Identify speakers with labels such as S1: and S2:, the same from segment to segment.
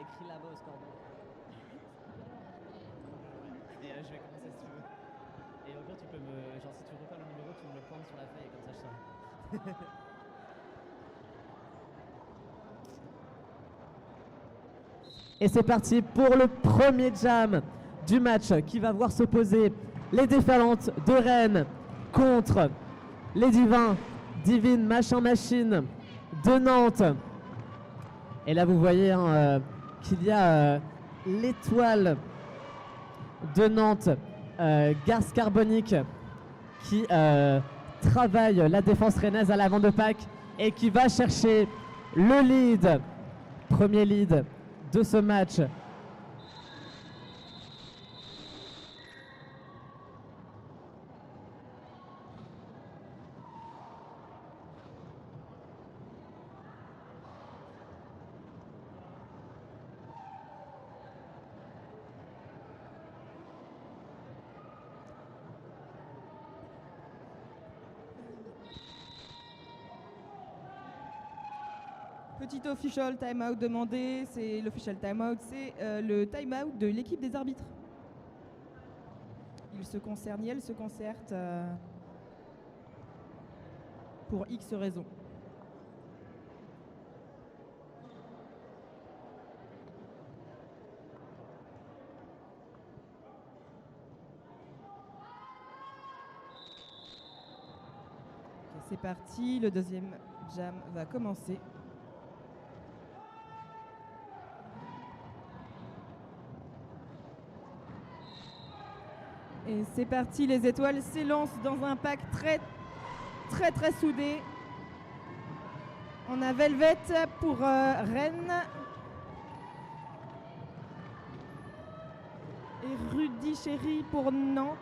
S1: écrit là-bas au scoreboard. Et je vais commencer si tu veux. Et au pire, tu peux me. Genre, si tu repères le numéro, tu me le pointes sur la feuille, comme ça je saurai. Et c'est parti pour le premier jam du match qui va voir s'opposer les déferlantes de Rennes contre les divines machin machine de Nantes. Et là vous voyez qu'il y a l'étoile de Nantes, Garce Carbonique, qui travaille la défense rennaise à l'avant de pack et qui va chercher le lead, premier lead de ce match.
S2: Petit official timeout demandé, c'est l'official timeout, c'est le timeout de l'équipe des arbitres. Ils se concernent, elles se concertent pour X raisons. Okay, c'est parti, le deuxième jam va commencer. Et c'est parti, les étoiles s'élancent dans un pack très soudé. On a Velvet pour Rennes. Et Rudy Chéri pour Nantes.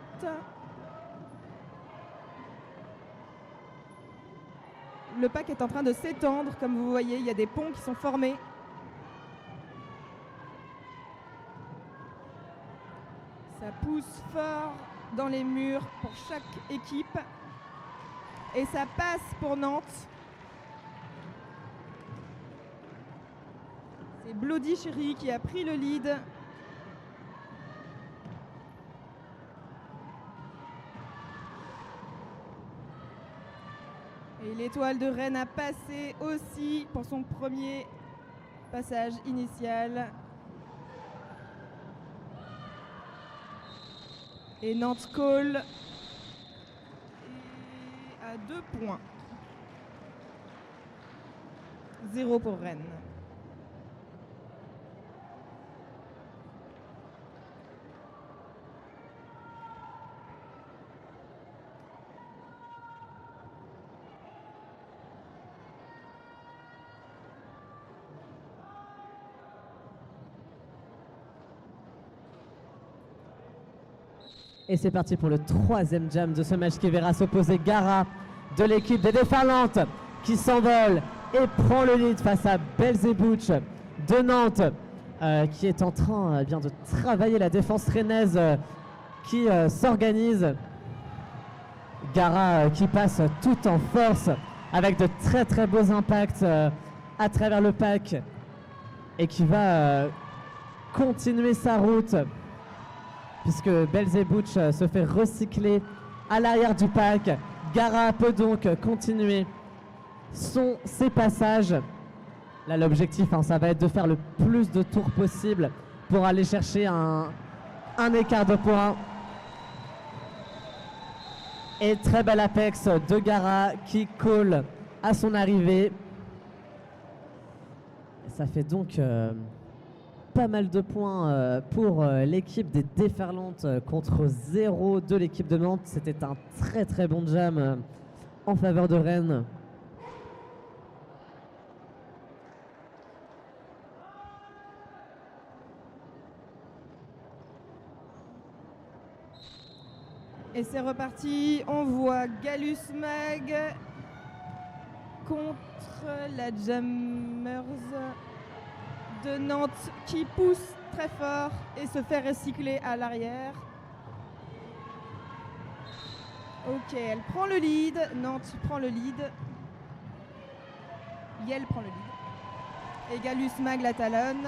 S2: Le pack est en train de s'étendre, comme vous voyez, il y a des ponts qui sont formés. Ça pousse fort dans les murs pour chaque équipe. Et ça passe pour Nantes. C'est Bloody Chéri qui a pris le lead. Et l'étoile de Rennes a passé aussi pour son premier passage initial. Et Nantes Call est à 2 points. 0 pour Rennes.
S1: Et c'est parti pour le troisième jam de ce match qui verra s'opposer Gara de l'équipe des déferlantes qui s'envole et prend le lead face à Belzebouch de Nantes qui est en train de travailler la défense rennaise qui s'organise. Gara qui passe tout en force avec de très beaux impacts à travers le pack et qui va continuer sa route, puisque Belzebouch se fait recycler à l'arrière du pack. Gara peut donc continuer ses passages. Là, l'objectif, ça va être de faire le plus de tours possible pour aller chercher un écart de points. Et très bel apex de Gara qui colle à son arrivée. Ça fait donc pas mal de points pour l'équipe des déferlantes contre 0 de l'équipe de Nantes. C'était un très bon jam en faveur de Rennes.
S2: Et c'est reparti, on voit Galus Mag contre la Jammers de Nantes qui pousse très fort et se fait recycler à l'arrière. Ok, elle prend le lead, Nantes prend le lead. Yel prend le lead. Et Galus Mag la talonne.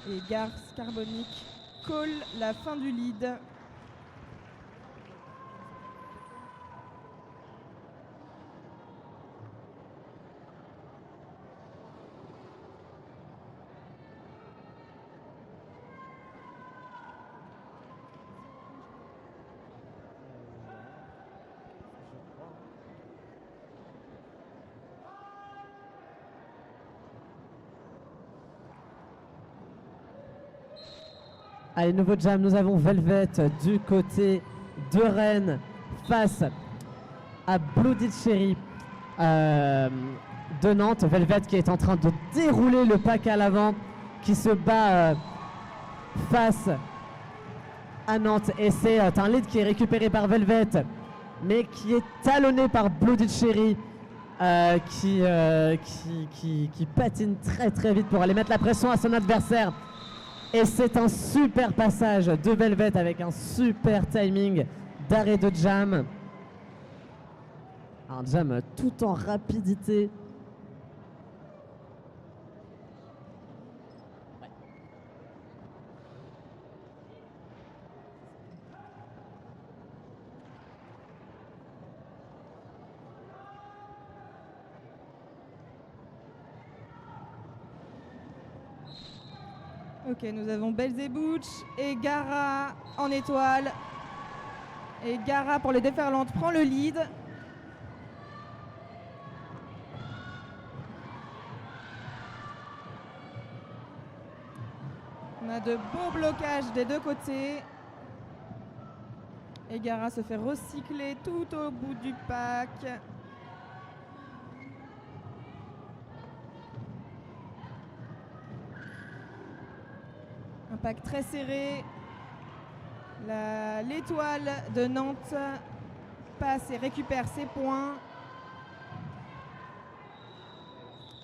S2: Et Gars Carbonique call la fin du lead.
S1: Allez, nouveau jam, nous avons Velvet du côté de Rennes face à Bloody Cherry de Nantes. Velvet qui est en train de dérouler le pack à l'avant, qui se bat face à Nantes. Et c'est un lead qui est récupéré par Velvet, mais qui est talonné par Bloody Cherry, qui patine très très vite pour aller mettre la pression à son adversaire. Et c'est un super passage de Velvet avec un super timing d'arrêt de jam. Un jam tout en rapidité.
S2: Ok, nous avons Belzebouch et Gara en étoile. Et Gara pour les déferlantes prend le lead. On a de beaux blocages des deux côtés. Et Gara se fait recycler tout au bout du pack. Un pack très serré. L'étoile de Nantes passe et récupère ses points.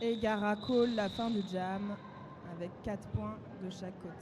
S2: Et Gara call la fin du jam avec 4 points de chaque côté.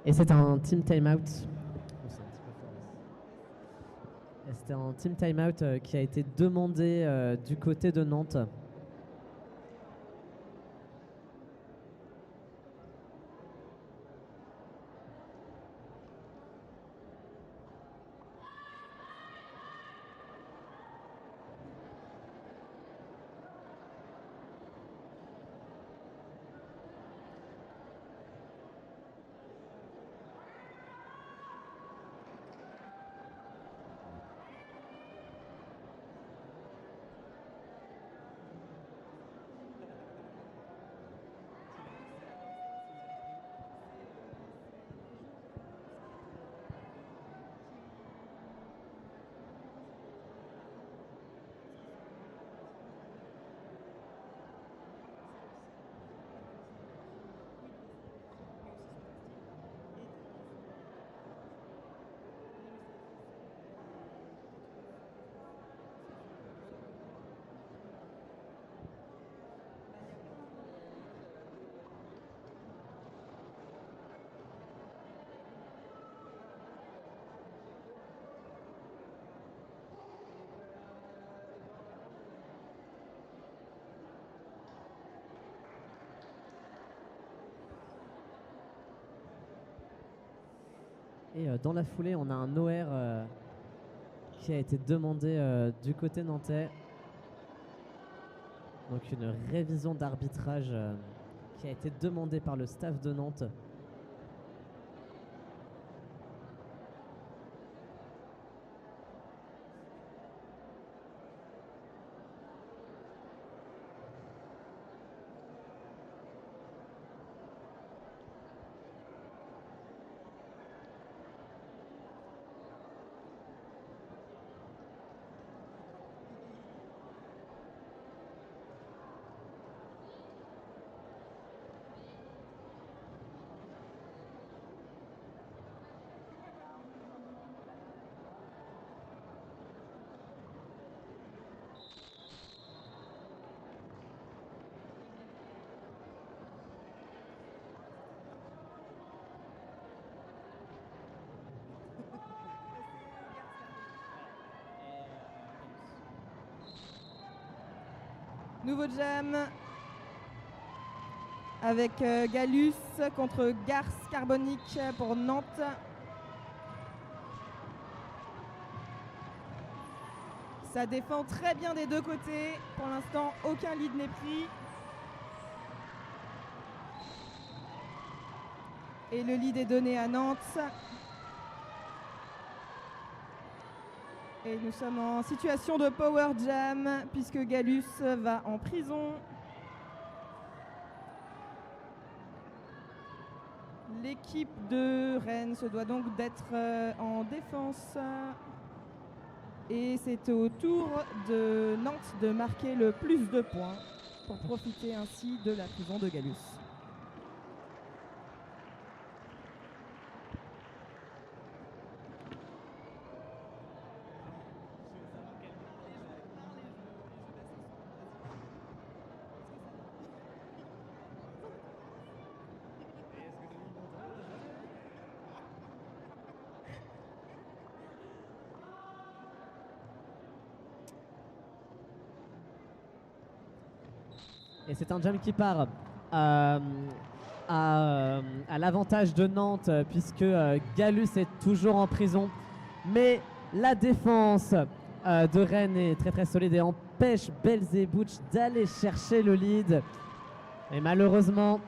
S1: Et c'est un team timeout. C'était un team timeout qui a été demandé du côté de Nantes. Et dans la foulée, on a un OR qui a été demandé du côté nantais. Donc une révision d'arbitrage qui a été demandée par le staff de Nantes.
S2: Nouveau jam avec Gallus contre Garce Carbonique pour Nantes. Ça défend très bien des deux côtés. Pour l'instant, aucun lead n'est pris. Et le lead est donné à Nantes. Et nous sommes en situation de power jam puisque Gallus va en prison. L'équipe de Rennes se doit donc d'être en défense. Et c'est au tour de Nantes de marquer le plus de points pour profiter ainsi de la prison de Gallus.
S1: Et c'est un jam qui part à l'avantage de Nantes puisque Gallus est toujours en prison. Mais la défense de Rennes est très très solide et empêche Belzebouch d'aller chercher le lead. Et malheureusement,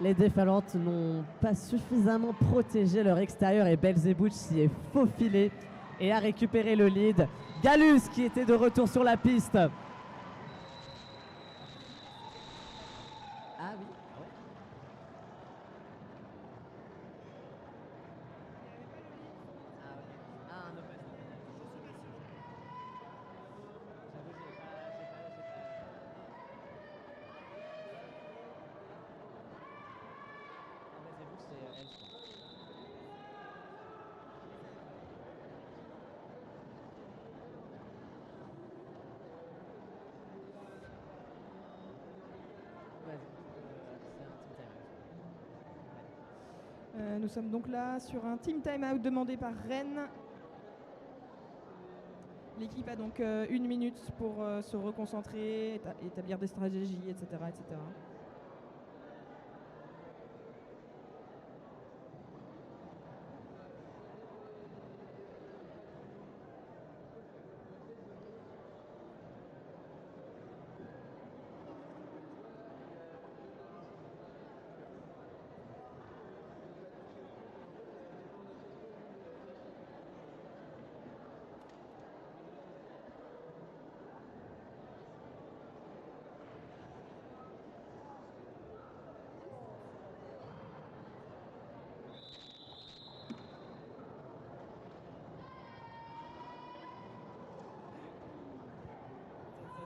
S1: les défaillantes n'ont pas suffisamment protégé leur extérieur et Belzebouch s'y est faufilé et a récupéré le lead. Gallus qui était de retour sur la piste. Ah oui.
S2: Nous sommes donc là sur un team time-out demandé par Rennes. L'équipe a donc 1 minute pour se reconcentrer, établir des stratégies, etc., etc.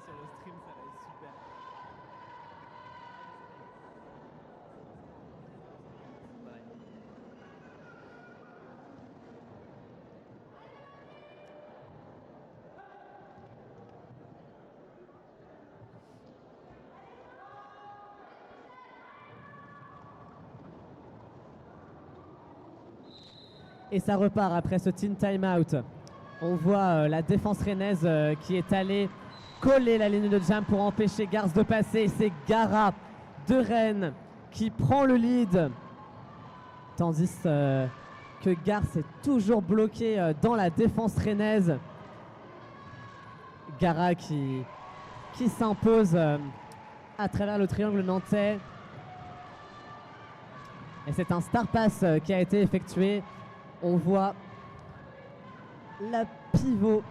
S1: Sur le stream, ça va être super. Et ça repart après ce team time-out. On voit la défense rennaise qui est allée coller la ligne de jam pour empêcher Garce de passer. C'est Gara de Rennes qui prend le lead. Tandis que Garce est toujours bloqué dans la défense rennaise. Gara qui s'impose à travers le triangle nantais. Et c'est un star pass qui a été effectué. On voit la pivot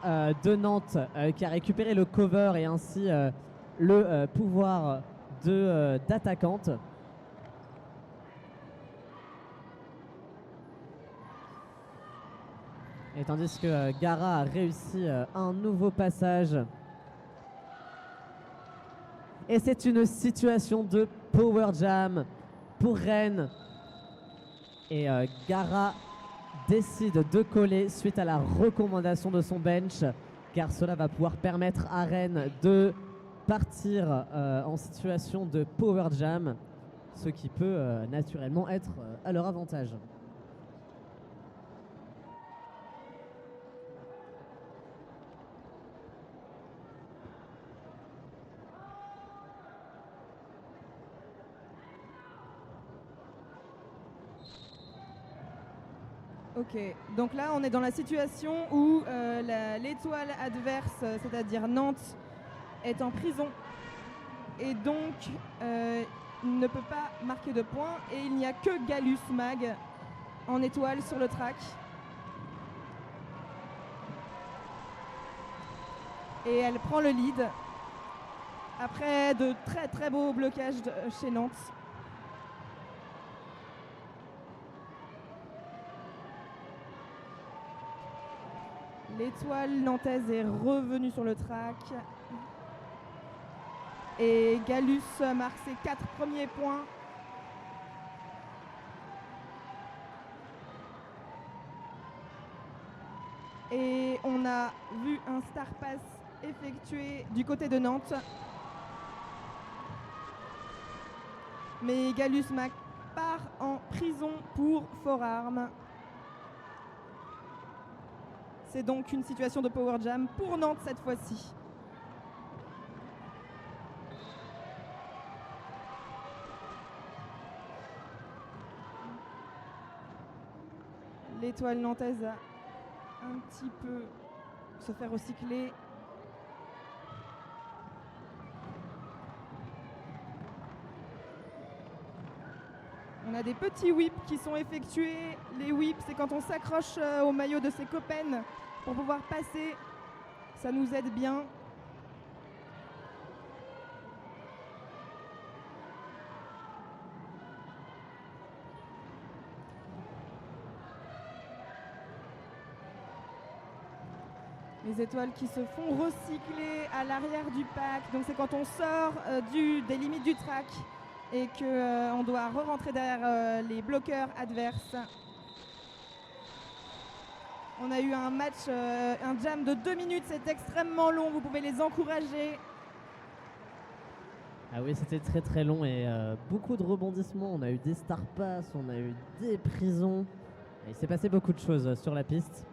S1: de Nantes qui a récupéré le cover et ainsi le pouvoir d'attaquante. Et tandis que Gara a réussi un nouveau passage. Et c'est une situation de power jam pour Rennes. Et Gara décide de coller suite à la recommandation de son bench, car cela va pouvoir permettre à Rennes de partir en situation de power jam, ce qui peut naturellement être à leur avantage.
S2: Ok, donc là on est dans la situation où l'étoile adverse, c'est-à-dire Nantes, est en prison et donc ne peut pas marquer de points et il n'y a que Galus Mag en étoile sur le track. Et elle prend le lead après de très très beaux blocages chez Nantes. L'étoile nantaise est revenue sur le track. Et Galus marque ses 4 premiers points. Et on a vu un star pass effectué du côté de Nantes. Mais Galus Mac part en prison pour forearm. C'est donc une situation de power jam pour Nantes cette fois-ci. L'étoile nantaise a un petit peu se faire recycler. On a des petits whips qui sont effectués. Les whips, c'est quand on s'accroche au maillot de ses copains pour pouvoir passer. Ça nous aide bien. Les étoiles qui se font recycler à l'arrière du pack. Donc c'est quand on sort des limites du track et qu'on doit re-rentrer derrière les bloqueurs adverses. On a eu un match, un jam de 2 minutes, c'est extrêmement long, vous pouvez les encourager.
S1: Ah oui, c'était très très long et beaucoup de rebondissements. On a eu des star pass, on a eu des prisons. Et il s'est passé beaucoup de choses sur la piste.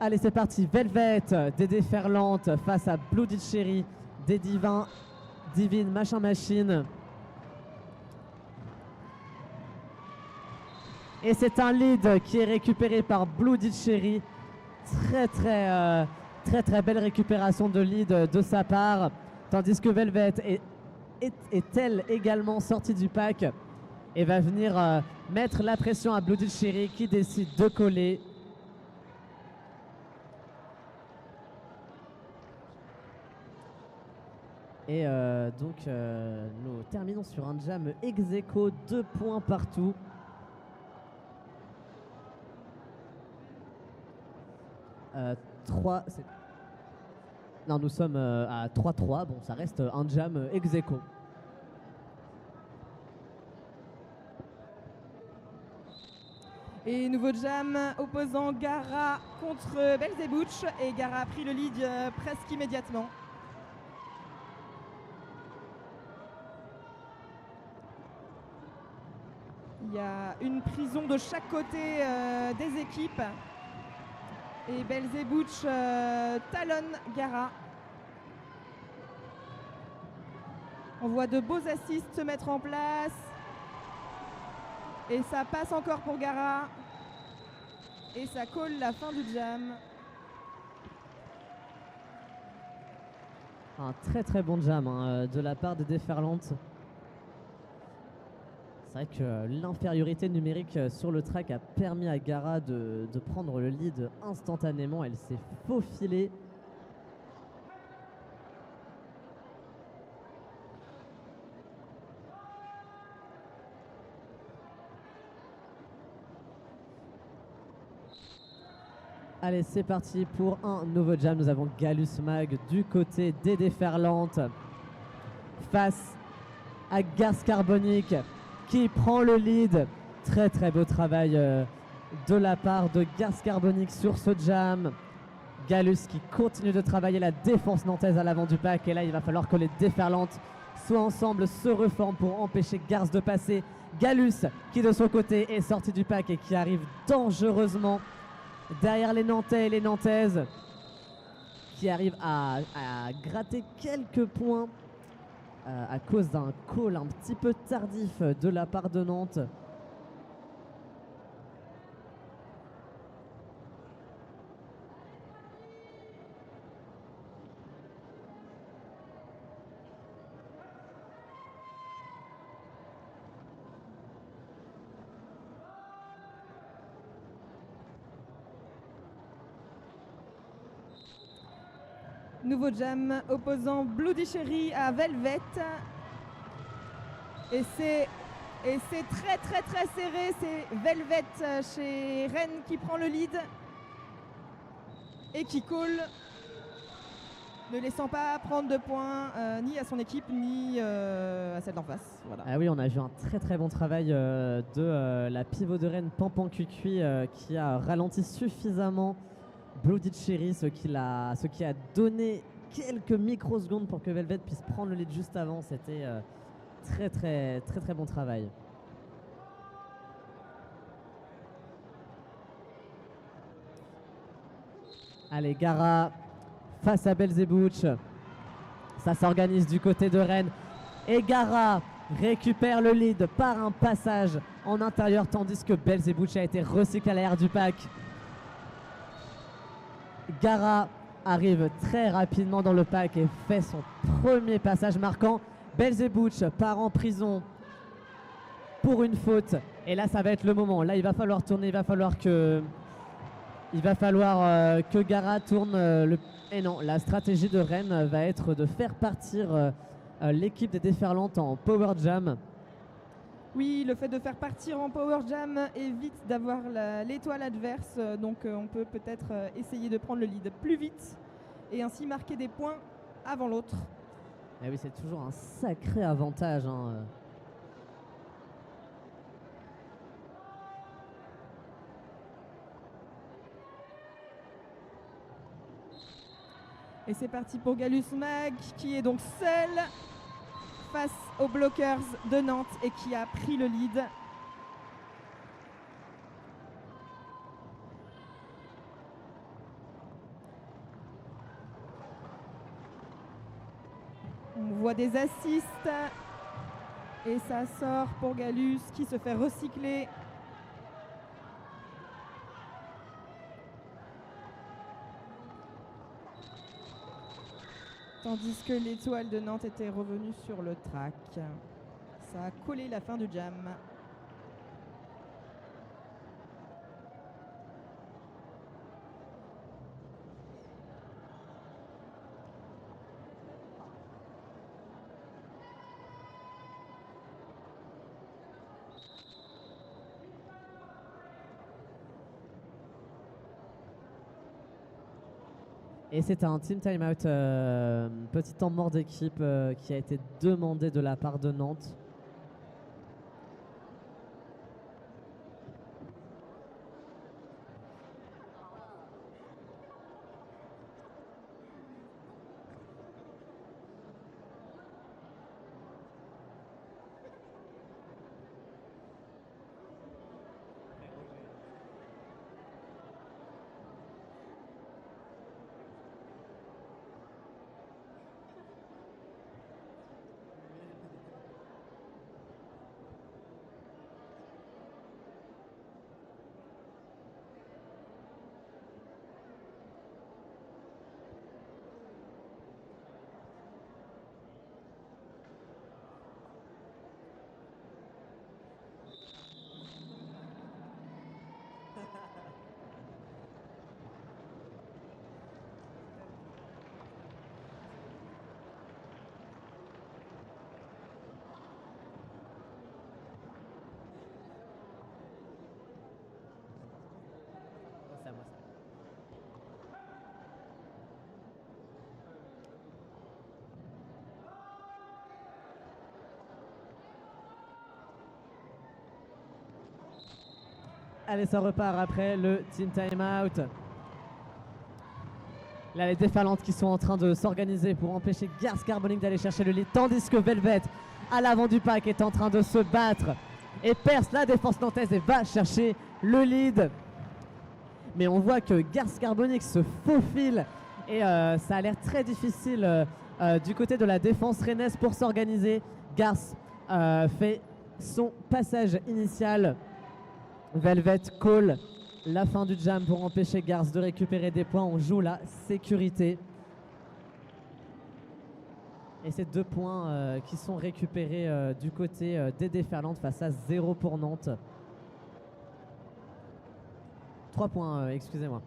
S1: Allez, c'est parti. Velvet des Déferlantes face à Bloody Cherry des Divine Machin Machine. Et c'est un lead qui est récupéré par Bloody Cherry. Très belle récupération de lead de sa part. Tandis que Velvet est elle également sortie du pack et va venir mettre la pression à Bloody Cherry qui décide de coller. Et donc nous terminons sur un jam ex-aequo, 2 points partout. Non, nous sommes à 3-3. Bon, ça reste un jam ex-aequo.
S2: Et nouveau jam opposant Gara contre Belzebouch. Et Gara a pris le lead presque immédiatement. Il y a une prison de chaque côté des équipes. Et Belzebouch talonne Gara. On voit de beaux assists se mettre en place. Et ça passe encore pour Gara. Et ça colle la fin du jam.
S1: Un très bon jam de la part des Déferlantes. C'est vrai que l'infériorité numérique sur le track a permis à Gara de prendre le lead instantanément. Elle s'est faufilée. Allez, c'est parti pour un nouveau jam. Nous avons Galus Mag du côté des Déferlantes face à Garce Carbonique qui prend le lead. Très beau travail de la part de Garce Carbonique sur ce jam. Galus qui continue de travailler la défense nantaise à l'avant du pack. Et là, il va falloir que les Déferlantes soient ensemble, se reforment pour empêcher Garce de passer. Galus qui de son côté est sorti du pack et qui arrive dangereusement derrière les Nantais et les Nantaises qui arrivent à gratter quelques points à cause d'un call un petit peu tardif de la part de Nantes.
S2: Nouveau jam opposant Bloody Cherry à Velvet. Et c'est très très très serré. C'est Velvet chez Rennes qui prend le lead et qui call, ne laissant pas prendre de points ni à son équipe ni à celle d'en face. Voilà.
S1: Ah oui, on a vu un très très bon travail de la pivot de Rennes Pampan Cucuy qui a ralenti suffisamment Bloody Cherry, ce qui a donné quelques microsecondes pour que Velvet puisse prendre le lead juste avant. C'était très très très très bon travail. Allez, Gara face à Belzebouch. Ça s'organise du côté de Rennes. Et Gara récupère le lead par un passage en intérieur, tandis que Belzebouch a été recyclé à l'arrière du pack. Gara arrive très rapidement dans le pack et fait son premier passage marquant. Belzebouch part en prison pour une faute. Et là, ça va être le moment. Là, il va falloir tourner. Il va falloir que Gara tourne. Et non, la stratégie de Rennes va être de faire partir l'équipe des Déferlantes en Power Jam.
S2: Oui, le fait de faire partir en Power Jam évite d'avoir l'étoile adverse, donc on peut peut-être essayer de prendre le lead plus vite et ainsi marquer des points avant l'autre.
S1: Et oui, c'est toujours un sacré avantage, hein.
S2: Et c'est parti pour Galus Mag qui est donc seul face aux Blockers de Nantes et qui a pris le lead. On voit des assists et ça sort pour Galus qui se fait recycler. Tandis que l'étoile de Nantes était revenue sur le track. Ça a collé la fin du jam.
S1: Et c'est un team timeout, petit temps mort d'équipe qui a été demandé de la part de Nantes. Allez, ça repart après le team timeout. Là, les Déferlantes qui sont en train de s'organiser pour empêcher Gars Carbonic d'aller chercher le lead, tandis que Velvet, à l'avant du pack, est en train de se battre et perce la défense nantaise et va chercher le lead. mais on voit que Garce Carbonique se faufile et ça a l'air très difficile du côté de la défense rennaise pour s'organiser. Garce fait son passage initial. Velvet call la fin du jam pour empêcher Garce de récupérer des points. On joue la sécurité. Et c'est 2 points qui sont récupérés du côté des déferlantes face à 0 pour Nantes. 3 points, excusez-moi.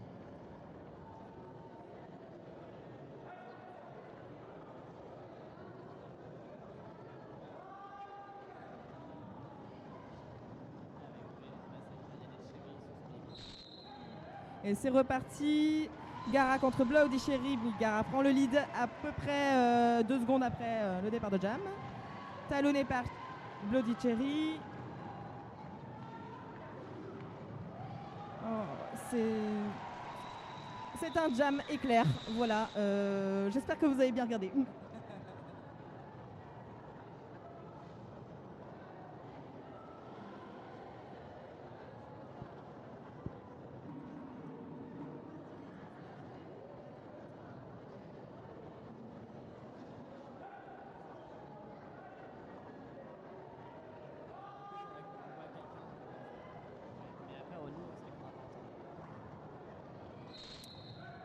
S2: Et c'est reparti. Gara contre Bloody Cherry. Gara prend le lead à peu près 2 secondes après le départ de Jam. Talonné par Bloody Cherry. Oh, c'est un jam éclair. Voilà. J'espère que vous avez bien regardé.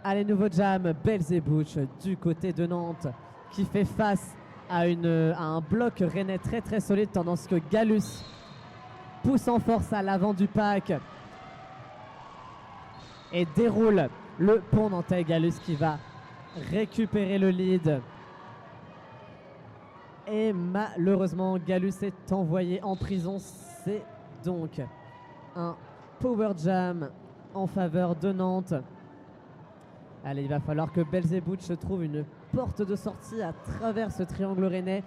S1: Allez, nouveau jam, Belzebouch du côté de Nantes qui fait face à un bloc rennais très très solide, tandis que Gallus pousse en force à l'avant du pack et déroule le pont nantais. Gallus qui va récupérer le lead. Et malheureusement, Gallus est envoyé en prison. C'est donc un power jam en faveur de Nantes. Allez, il va falloir que Belzebouch trouve une porte de sortie à travers ce triangle rennais.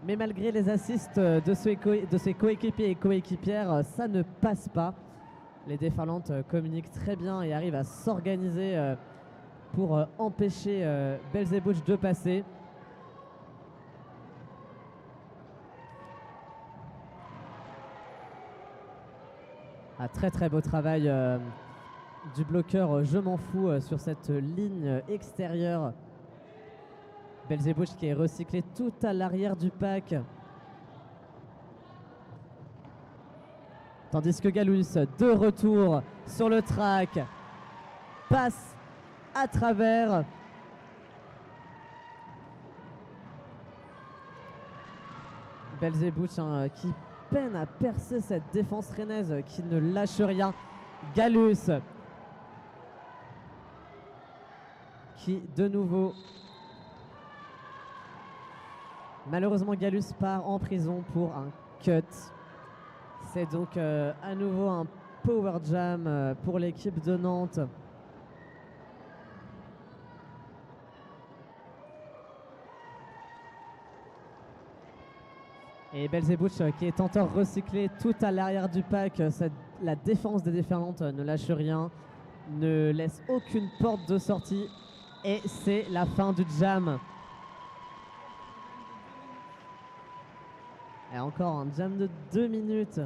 S1: Mais malgré les assists de ses coéquipiers et coéquipières, ça ne passe pas. Les déferlantes communiquent très bien et arrivent à s'organiser pour empêcher Belzebouch de passer. Un très très beau travail du bloqueur Je m'en fous sur cette ligne extérieure. Belzebouch qui est recyclé tout à l'arrière du pack. Tandis que Gallus, de retour sur le track, passe à travers. Belzebouch qui peine à percer cette défense rennaise qui ne lâche rien. Gallus qui de nouveau, malheureusement Gallus part en prison pour un cut. C'est donc à nouveau un power jam pour l'équipe de Nantes. Et Belzebouch qui est encore recyclé tout à l'arrière du pack. La défense des déferlantes ne lâche rien, ne laisse aucune porte de sortie. Et c'est la fin du jam. Et encore un jam de 2 minutes.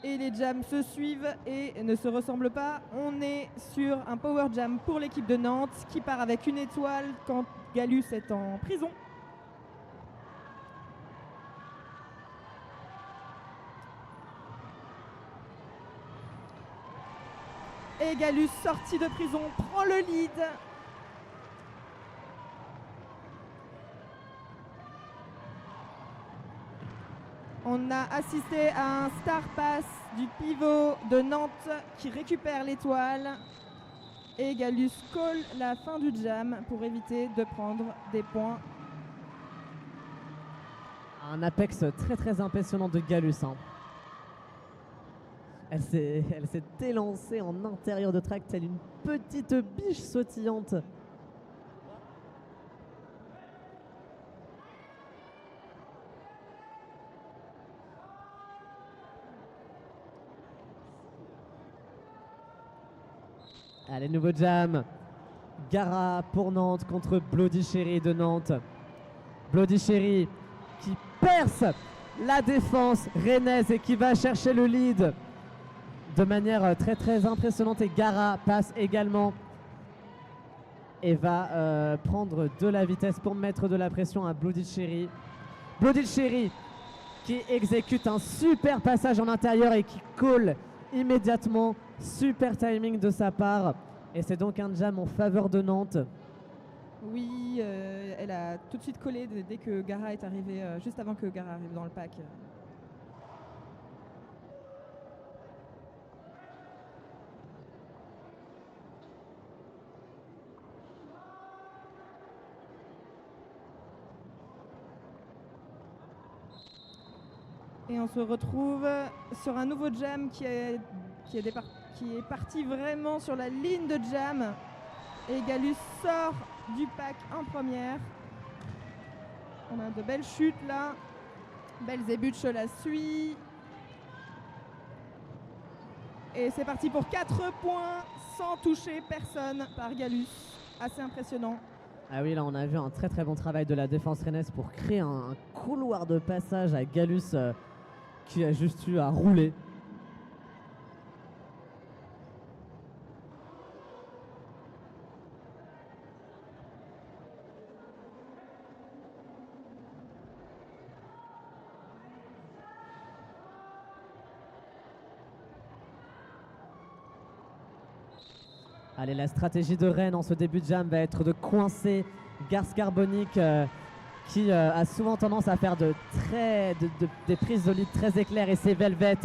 S2: Et les jams se suivent et ne se ressemblent pas. On est sur un power jam pour l'équipe de Nantes qui part avec une étoile quand Gallus est en prison. Et Gallus, sorti de prison, prend le lead. On a assisté à un star pass du pivot de Nantes qui récupère l'étoile. Et Gallus call la fin du jam pour éviter de prendre des points.
S1: Un apex très très impressionnant de Gallus. Elle s'est élancée en intérieur de track telle une petite biche sautillante. Allez, nouveau jam. Gara pour Nantes contre Bloody Cherry de Nantes. Bloody Cherry qui perce la défense rennaise et qui va chercher le lead de manière très impressionnante. Et Gara passe également et va prendre de la vitesse pour mettre de la pression à Bloody Cherry. Bloody Cherry qui exécute un super passage en intérieur et qui colle immédiatement. Super timing de sa part. Et c'est donc un jam en faveur de Nantes.
S2: Oui, elle a tout de suite collé dès que Gara est arrivé, juste avant que Gara arrive dans le pack. Et on se retrouve sur un nouveau jam qui est parti vraiment sur la ligne de jam. Et Galus sort du pack en première. On a de belles chutes là. Belzébuth la suit. Et c'est parti pour 4 points sans toucher personne par Galus. Assez impressionnant.
S1: Ah oui, là on a vu un très bon travail de la défense rennaise pour créer un couloir de passage à Galus qui a juste eu à rouler. Allez, la stratégie de Rennes en ce début de jam va être de coincer Garce Carbonique qui a souvent tendance à faire des prises de lead très éclairs, et c'est Velvet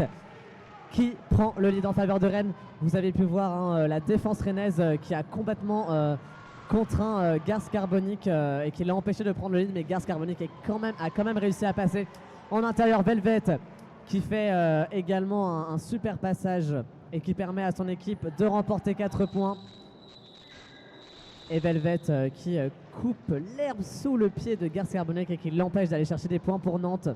S1: qui prend le lead en faveur de Rennes. Vous avez pu voir hein, la défense rennaise qui a complètement contraint Garce Carbonique et qui l'a empêché de prendre le lead, mais Garce Carbonique a quand même réussi à passer. En intérieur, Velvet qui fait également un super passage et qui permet à son équipe de remporter 4 points. Et Velvet qui coupe l'herbe sous le pied de Garce Carbonique et qui l'empêche d'aller chercher des points pour Nantes.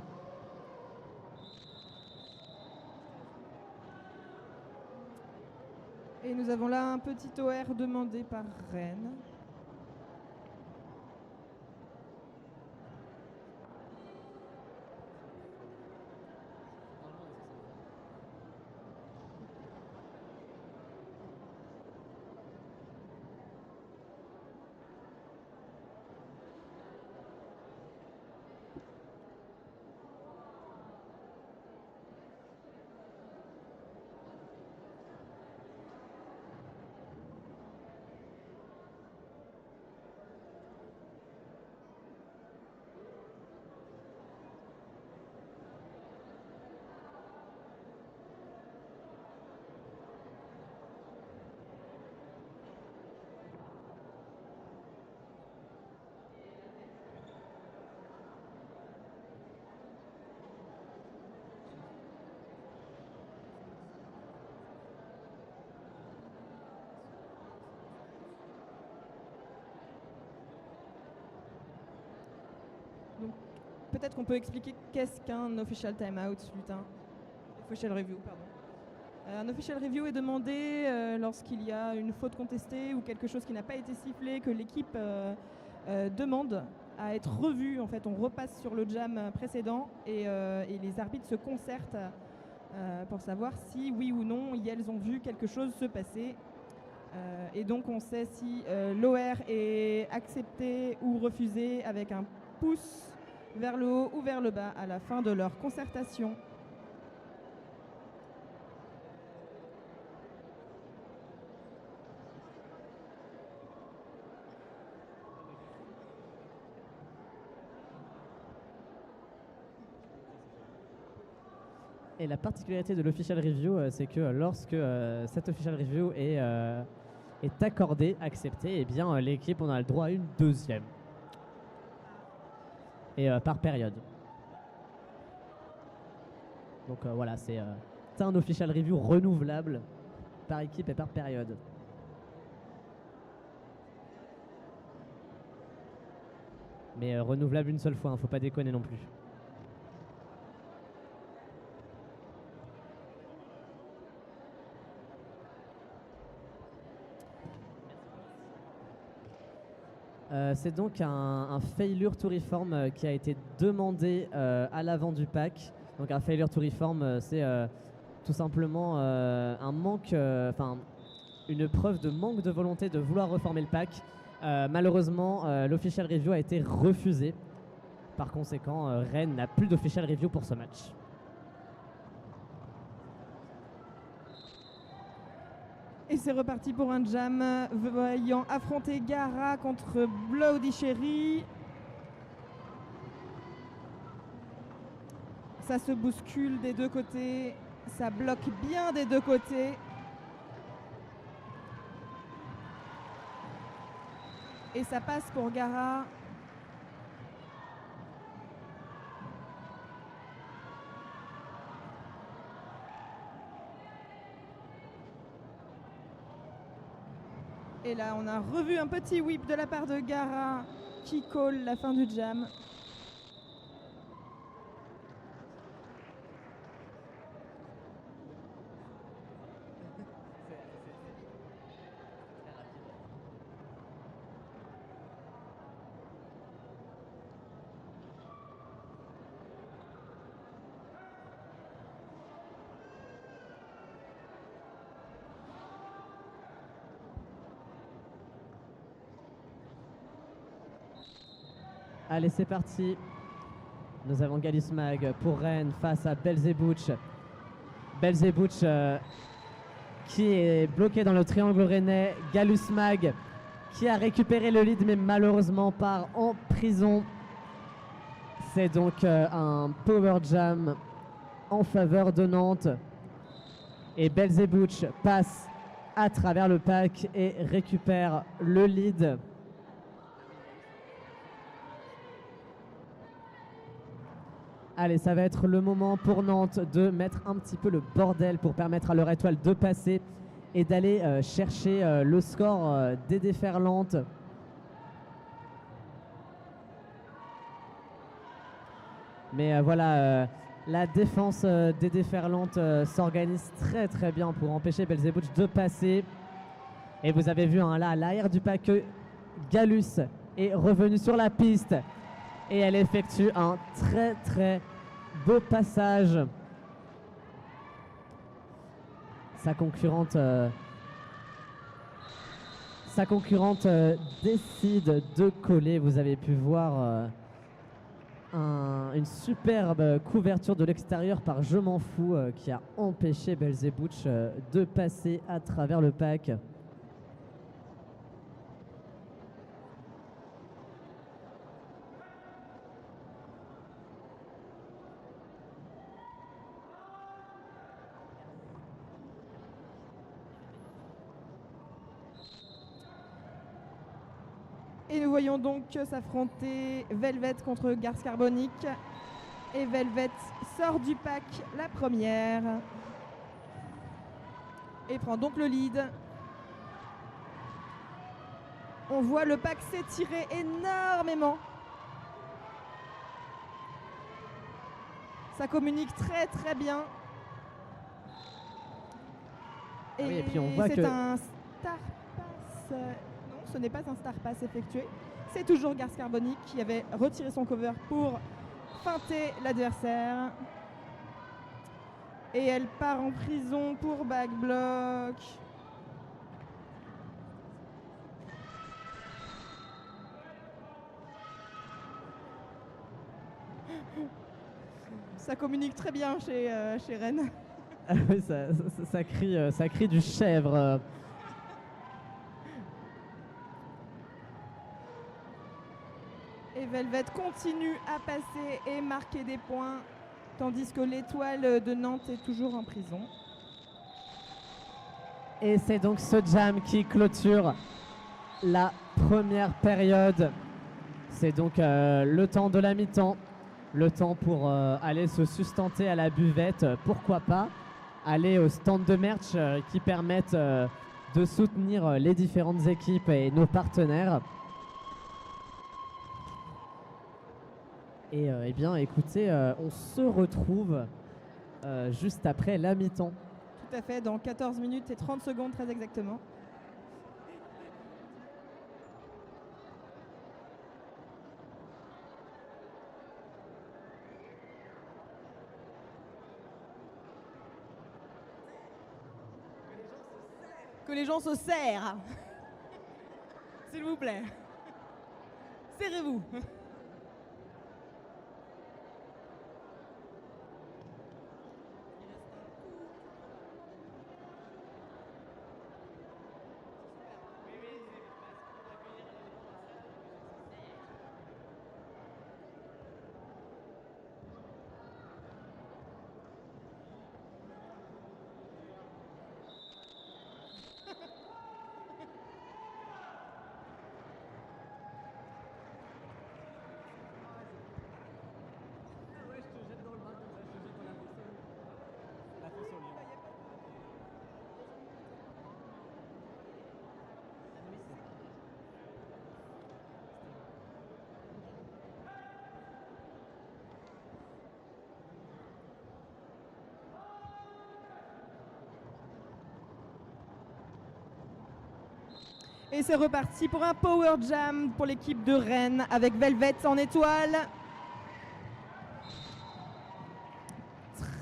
S2: Et nous avons là un petit OR demandé par Rennes. Donc peut-être qu'on peut expliquer qu'est-ce qu'un official timeout, lutin. Official review, pardon. Un official review est demandé lorsqu'il y a une faute contestée ou quelque chose qui n'a pas été sifflé, que l'équipe demande à être revu. En fait, on repasse sur le jam précédent et les arbitres se concertent pour savoir si, oui ou non, elles ont vu quelque chose se passer. Et donc, on sait si l'OR est accepté ou refusé avec un pouce vers le haut ou vers le bas à la fin de leur concertation.
S1: Et la particularité de l'official review, c'est que lorsque cette official review est accordée, acceptée, eh bien l'équipe on a le droit à une deuxième. Et par période. Donc voilà, c'est un official review renouvelable par équipe et par période. Mais renouvelable une seule fois, hein, faut pas déconner non plus. C'est donc un failure to reform qui a été demandé à l'avant du pack. Donc un failure to reform, c'est tout simplement un manque, une preuve de manque de volonté de vouloir reformer le pack. Malheureusement, l'official review a été refusé. Par conséquent, Rennes n'a plus d'official review pour ce match.
S2: Et c'est reparti pour un jam, voyant affronter Gara contre Bloody Cherry. Ça se bouscule des deux côtés, ça bloque bien des deux côtés. Et ça passe pour Gara. Et là, on a revu un petit whip de la part de Gara qui call la fin du jam.
S1: Allez, c'est parti. Nous avons Galismag pour Rennes face à Belzebouch. Belzebouch qui est bloqué dans le triangle rennais. Galismag qui a récupéré le lead mais malheureusement part en prison. C'est donc un power jam en faveur de Nantes. Et Belzebouch passe à travers le pack et récupère le lead. Allez, ça va être le moment pour Nantes de mettre un petit peu le bordel pour permettre à leur étoile de passer et d'aller chercher le score des déferlantes. Mais voilà, la défense des déferlantes s'organise très très bien pour empêcher Belzebouch de passer. Et vous avez vu là à l'arrière du pack que Galus est revenu sur la piste. Et elle effectue un très très beau passage. Sa concurrente décide de coller. Vous avez pu voir une superbe couverture de l'extérieur par Je m'en fous qui a empêché Belzebouch de passer à travers le pack.
S2: Et nous voyons donc s'affronter Velvet contre Garce Carbonique. Et Velvet sort du pack la première. Et prend donc le lead. On voit le pack s'étirer énormément. Ça communique très très bien.
S1: Et puis on voit
S2: c'est
S1: que
S2: un star pass. Non, ce n'est pas un star pass effectué. C'est toujours Garce Carbonique qui avait retiré son cover pour feinter l'adversaire. Et elle part en prison pour backblock. Ça communique très bien chez Rennes.
S1: Ah oui, ça crie du chèvre.
S2: Et Velvet continue à passer et marquer des points, tandis que l'étoile de Nantes est toujours en prison.
S1: Et c'est donc ce jam qui clôture la première période. C'est donc le temps de la mi-temps, le temps pour aller se sustenter à la buvette, pourquoi pas aller au stand de merch qui permettent de soutenir les différentes équipes et nos partenaires. Et eh bien écoutez, on se retrouve juste après la mi-temps.
S2: Tout à fait, dans 14 minutes et 30 secondes très exactement. Que les gens se serrent. S'il vous plaît. Serrez-vous. Et c'est reparti pour un Power Jam pour l'équipe de Rennes avec Velvet en étoile.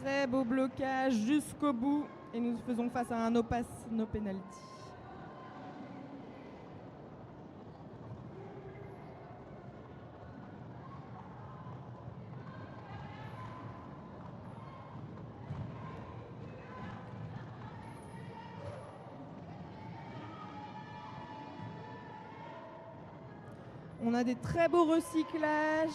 S2: Très beau blocage jusqu'au bout et nous faisons face à un no pass, no penalty. On a des très beaux recyclages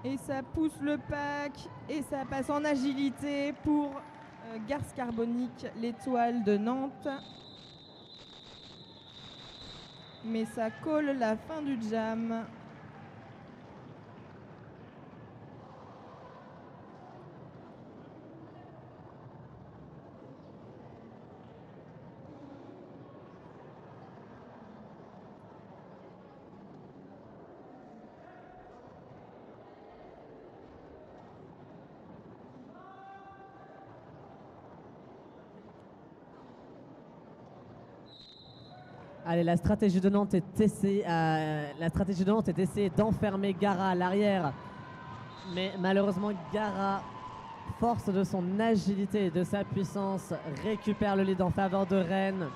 S2: et ça pousse le pack et ça passe en agilité pour Garce Carbonique, l'étoile de Nantes. Mais ça colle la fin du jam.
S1: Allez, la stratégie de Nantes est d'essayer d'enfermer Gara à l'arrière. Mais malheureusement, Gara, force de son agilité et de sa puissance, récupère le lead en faveur de Rennes.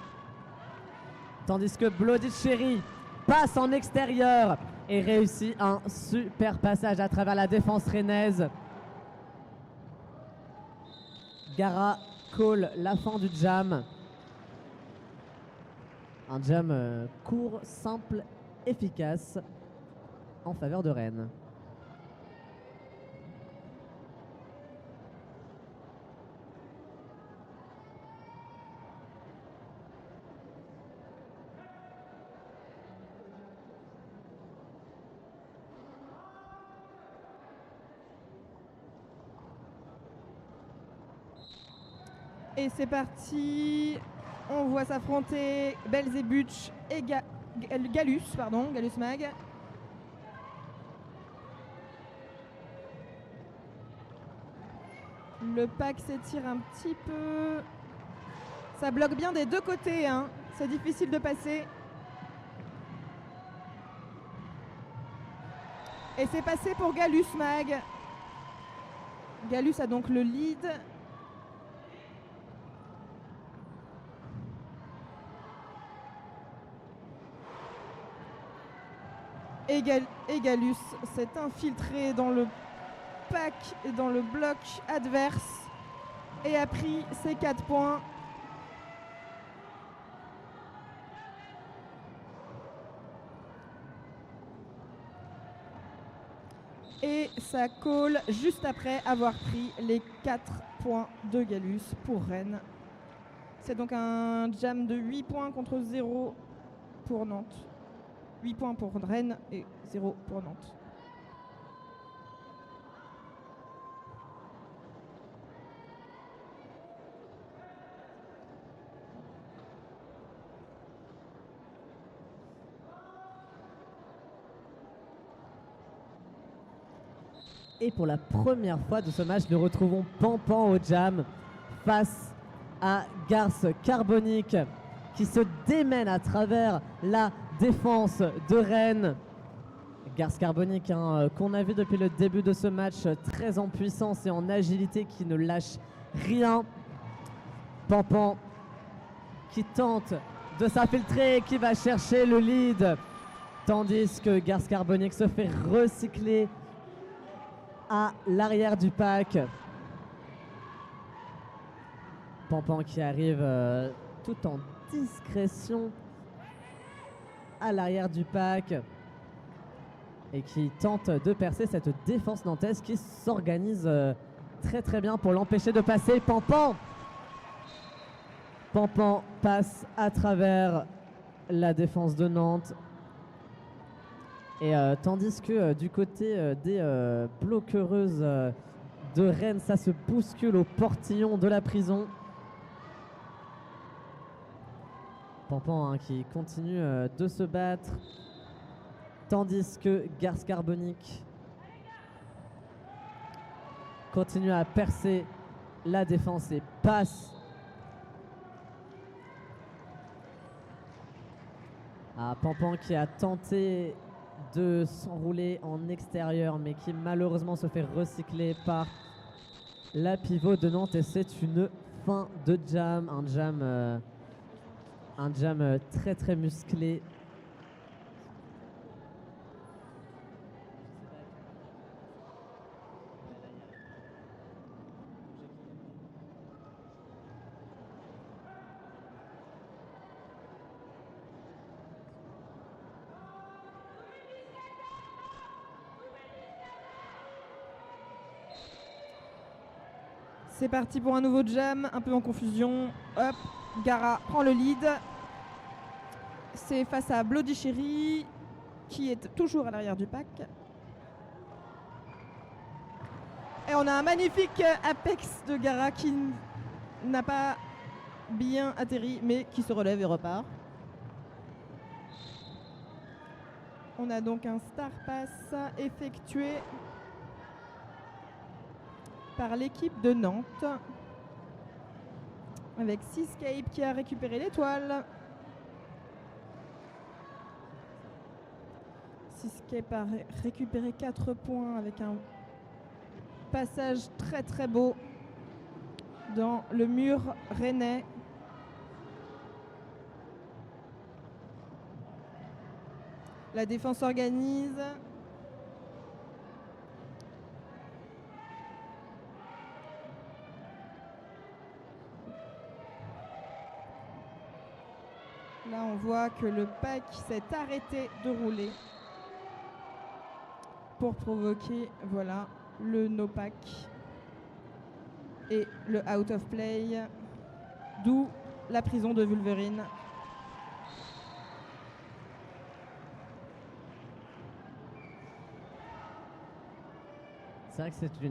S1: Tandis que Bloody Cherry passe en extérieur et réussit un super passage à travers la défense rennaise. Gara call la fin du jam. Un jam court, simple, efficace en faveur de Rennes.
S2: Et c'est parti. On voit s'affronter Belzébuth et Galus Mag. Le pack s'étire un petit peu. Ça bloque bien des deux côtés, hein. C'est difficile de passer. Et c'est passé pour Galus Mag. Galus a donc le lead. Et Galus s'est infiltré dans le pack et dans le bloc adverse et a pris ses 4 points. Et ça colle juste après avoir pris les 4 points de Galus pour Rennes. C'est donc un jam de 8 points contre 0 pour Nantes. 8 points pour Rennes et 0 pour Nantes.
S1: Et pour la première fois de ce match, nous retrouvons Pampan au jam face à Garce Carbonique qui se démène à travers la défense de Rennes. Garce Carbonique qu'on a vu depuis le début de ce match, très en puissance et en agilité, qui ne lâche rien. Pampan qui tente de s'infiltrer, qui va chercher le lead. Tandis que Gars Carbonique se fait recycler à l'arrière du pack. Pampan qui arrive tout en discrétion à l'arrière du pack et qui tente de percer cette défense nantaise qui s'organise très très bien pour l'empêcher de passer. Pampan passe à travers la défense de Nantes. Et tandis que du côté des bloquereuses de Rennes, ça se bouscule au portillon de la prison. Pampan qui continue de se battre, tandis que Gars Carbonique continue à percer la défense et passe. Pampan qui a tenté de s'enrouler en extérieur mais qui malheureusement se fait recycler par la pivot de Nantes et c'est une fin de jam, un jam très très musclé.
S2: C'est parti pour un nouveau jam, un peu en confusion. Hop, Gara prend le lead. C'est face à Bloody Cherry, qui est toujours à l'arrière du pack. Et on a un magnifique apex de Gara qui n'a pas bien atterri, mais qui se relève et repart. On a donc un star pass effectué par l'équipe de Nantes avec Seascape qui a récupéré l'étoile. Seascape a récupéré 4 points avec un passage très très beau dans le mur rennais. La défense organise. Là, on voit que le pack s'est arrêté de rouler pour provoquer, voilà, le no pack et le out of play, d'où la prison de Wolverine.
S1: C'est vrai que c'était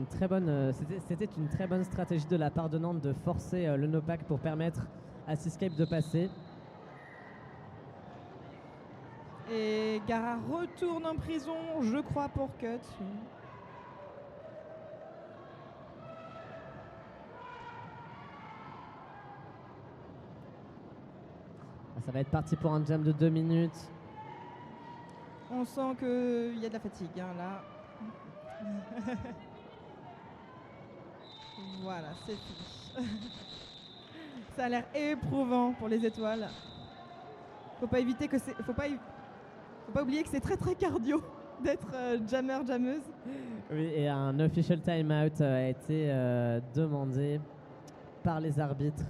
S1: une très bonne stratégie de la part de Nantes de forcer le no pack pour permettre à Seascape de passer.
S2: Et Gara retourne en prison, je crois, pour cut.
S1: Ça va être parti pour un jam de 2 minutes.
S2: On sent qu'il y a de la fatigue, hein, là. Voilà, c'est fini. Ça a l'air éprouvant pour les étoiles. Faut pas oublier que c'est très très cardio d'être jammeuse.
S1: Oui, et un official timeout a été demandé par les arbitres.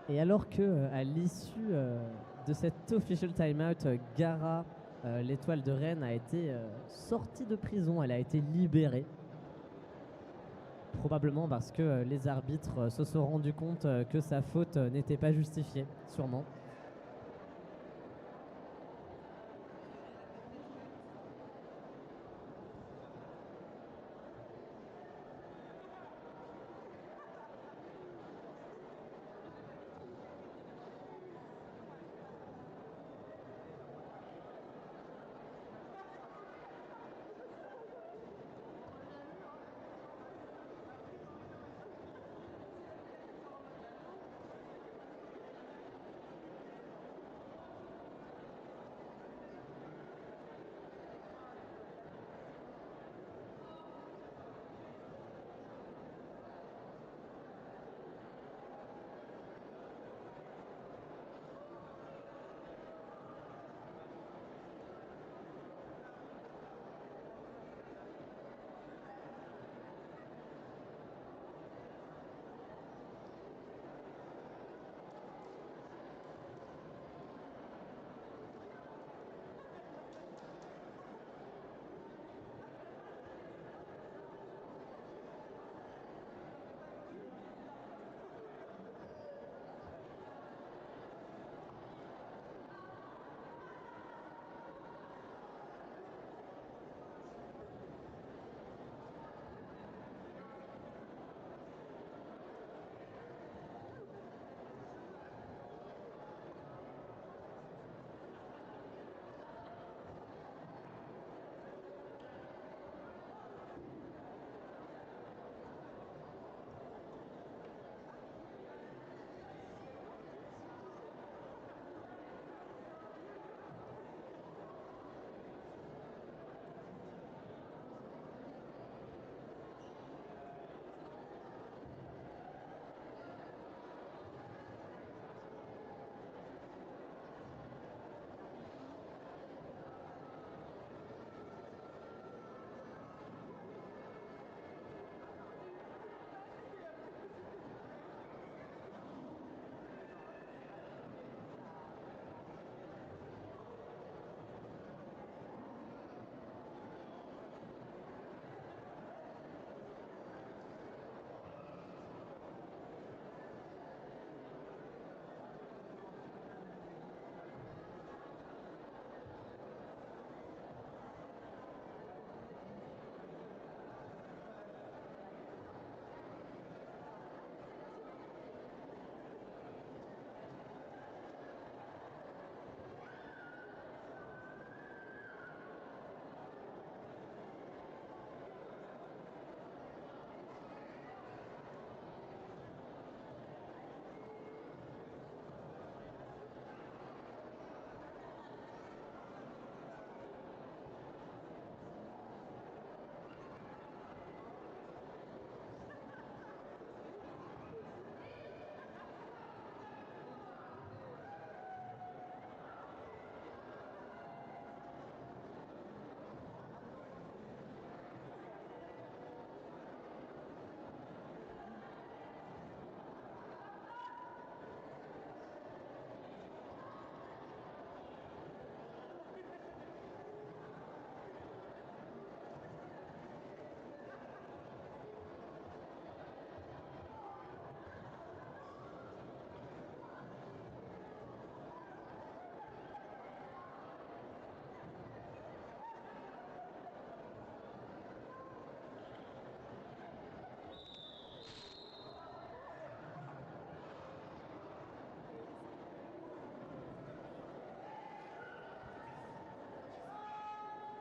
S1: Et alors que à l'issue de cet official timeout, Gara, l'étoile de Rennes, a été sortie de prison, elle a été libérée. Probablement parce que les arbitres se sont rendus compte que sa faute n'était pas justifiée, sûrement.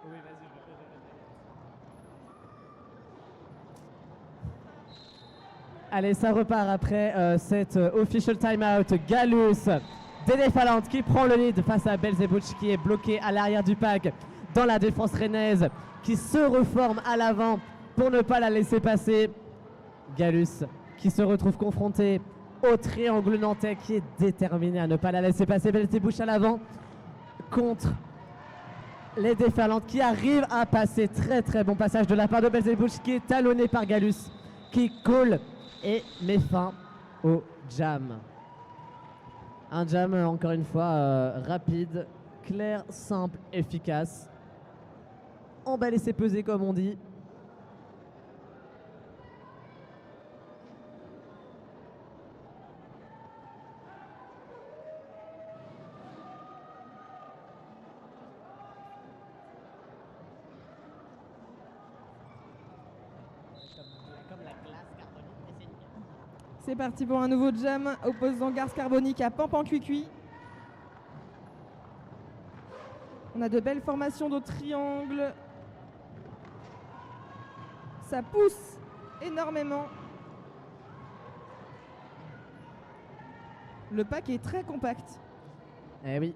S3: Oui, vas-y,
S1: Allez, ça repart après cette official timeout. Galus, Dédé-Falante qui prend le lead face à Belzebouch qui est bloqué à l'arrière du pack dans la défense rennaise, qui se reforme à l'avant pour ne pas la laisser passer. Galus qui se retrouve confronté au triangle nantais qui est déterminé à ne pas la laisser passer. Belzebouch à l'avant contre les Déferlantes qui arrivent à passer. Très très bon passage de la part de Belzebouch qui est talonné par Galus qui colle et met fin au jam. Un jam, encore une fois, rapide, clair, simple, efficace. Emballer c'est peser, comme on dit.
S2: C'est parti pour un nouveau jam opposant Garce Carbonique à Pampan Cuicui. On a de belles formations de triangles. Ça pousse énormément. Le pack est très compact.
S1: Eh oui.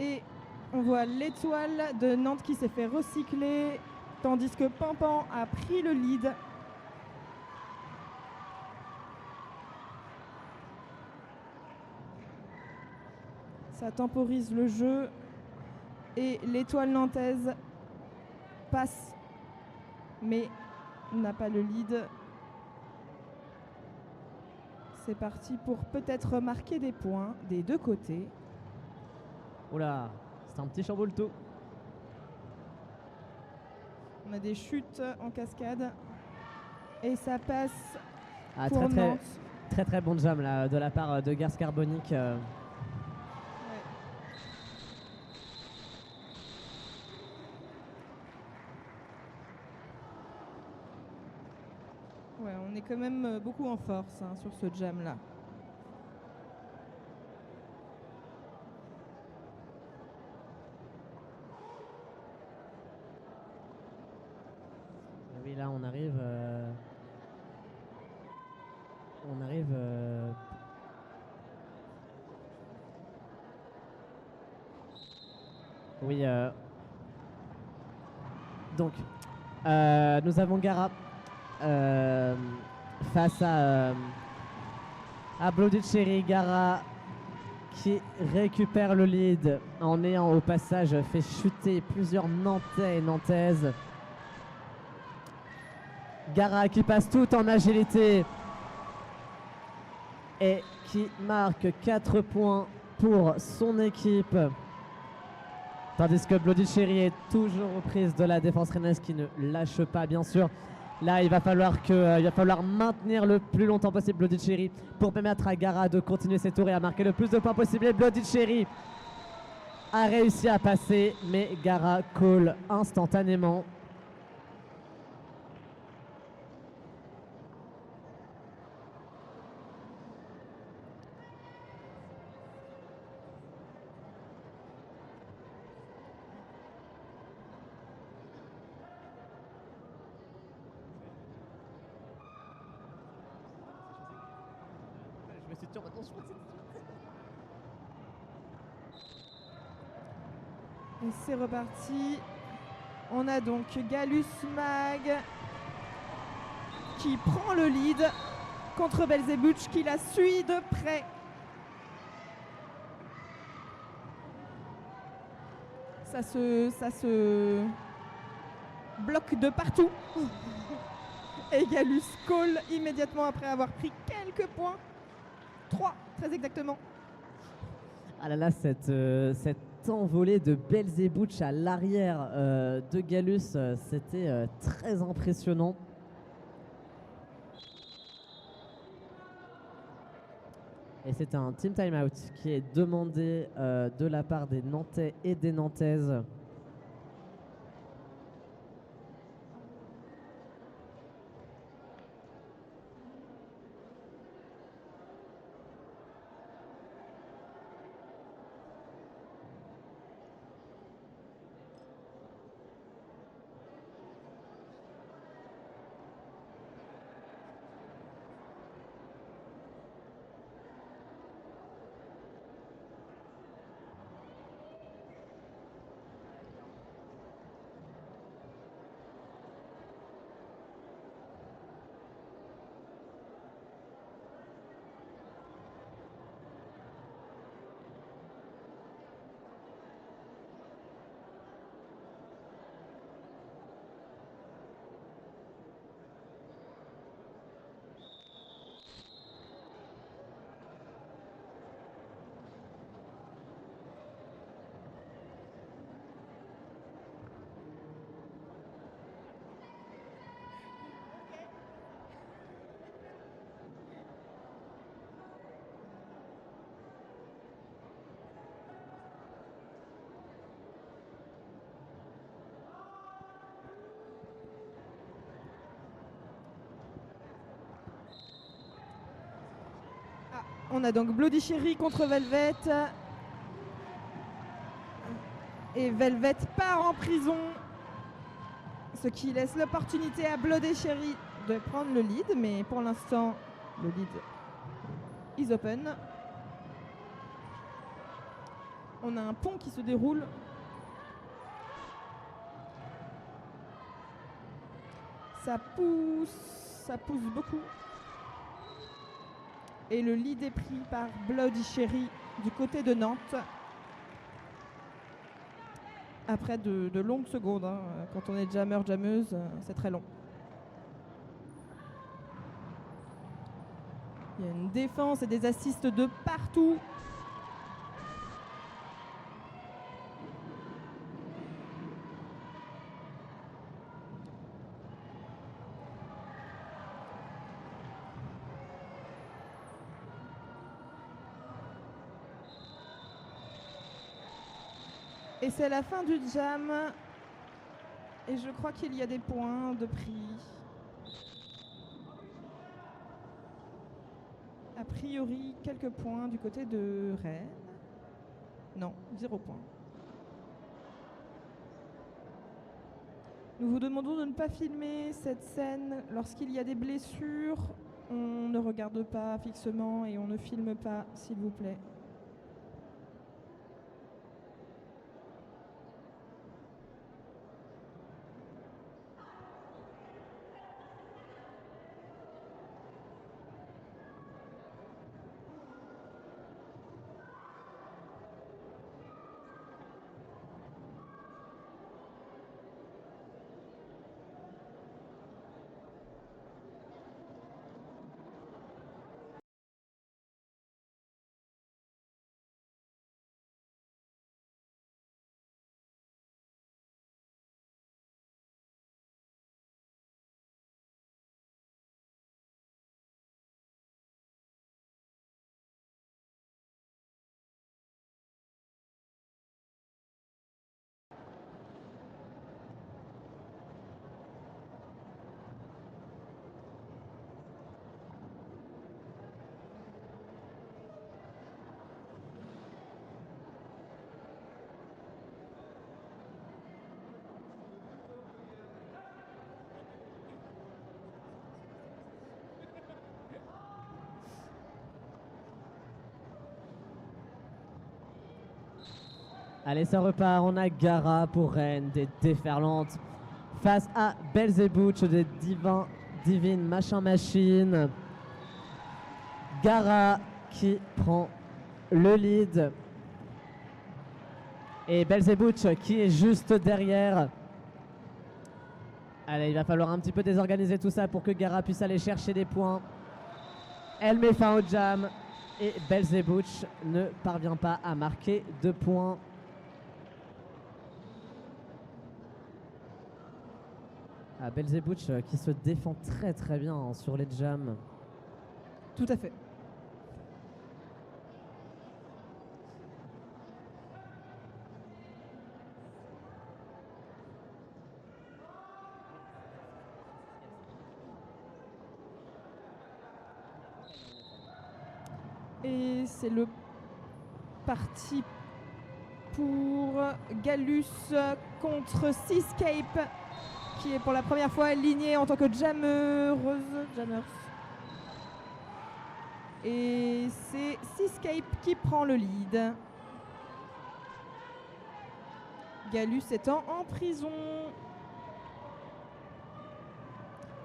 S2: Et on voit l'étoile de Nantes qui s'est fait recycler, tandis que Pampan a pris le lead. Ça temporise le jeu et l'étoile nantaise passe, mais n'a pas le lead. C'est parti pour peut-être marquer des points des deux côtés.
S1: Oula, c'est un petit chamboule tout.
S2: On a des chutes en cascade et ça passe
S1: Ah,
S2: pour Nantes.
S1: très bon jam là, de la part de Garce Carbonique.
S2: Ouais, on est quand même beaucoup en force sur ce jam là.
S1: Oui, là on arrive. Oui. Donc, nous avons Gara face à Bloody Cherry. Gara qui récupère le lead en ayant au passage fait chuter plusieurs Nantais et Nantaises. Gara qui passe tout en agilité et qui marque 4 points pour son équipe. Tandis que Bloody Cherry est toujours aux prises de la défense rennaise qui ne lâche pas, bien sûr. Là, il va falloir maintenir le plus longtemps possible Bloody Cherry pour permettre à Gara de continuer ses tours et à marquer le plus de points possible. Et Bloody Cherry a réussi à passer, mais Gara call instantanément.
S2: Et c'est reparti. On a donc Galus Mag qui prend le lead contre Belzebuth qui la suit de près. Ça se bloque de partout. Et Galus call immédiatement après avoir pris quelques points. 3, très exactement.
S1: Ah là là, cette envolée de Belzebuth à l'arrière de Galus, c'était très impressionnant. Et c'est un team timeout qui est demandé de la part des Nantais et des Nantaises.
S2: On a donc Bloody Cherry contre Velvet. Et Velvet part en prison, ce qui laisse l'opportunité à Bloody Cherry de prendre le lead, mais pour l'instant, le lead is open. On a un pont qui se déroule. Ça pousse beaucoup. Et le lead est pris par Bloody Cherry du côté de Nantes. Après de longues secondes, hein. Quand on est jammeuse, c'est très long. Il y a une défense et des assists de partout. Et c'est la fin du jam. Et je crois qu'il y a des points de prix. A priori, quelques points du côté de Rennes. Non, 0 point. Nous vous demandons de ne pas filmer cette scène lorsqu'il y a des blessures. On ne regarde pas fixement et on ne filme pas, s'il vous plaît.
S1: Allez, ça repart. On a Gara pour Rennes, des déferlantes, face à Belzebutch des Divine Machin Machine. Gara qui prend le lead. Et Belzebutch qui est juste derrière. Allez, il va falloir un petit peu désorganiser tout ça pour que Gara puisse aller chercher des points. Elle met fin au jam. Et Belzebutch ne parvient pas à marquer de points. Ah, Belzebutch qui se défend très très bien hein, sur les jams.
S2: Tout à fait. Et c'est le parti pour Gallus contre Seascape, qui est pour la première fois alignée en tant que jammers. Et c'est Seascape qui prend le lead. Gallus étant en prison.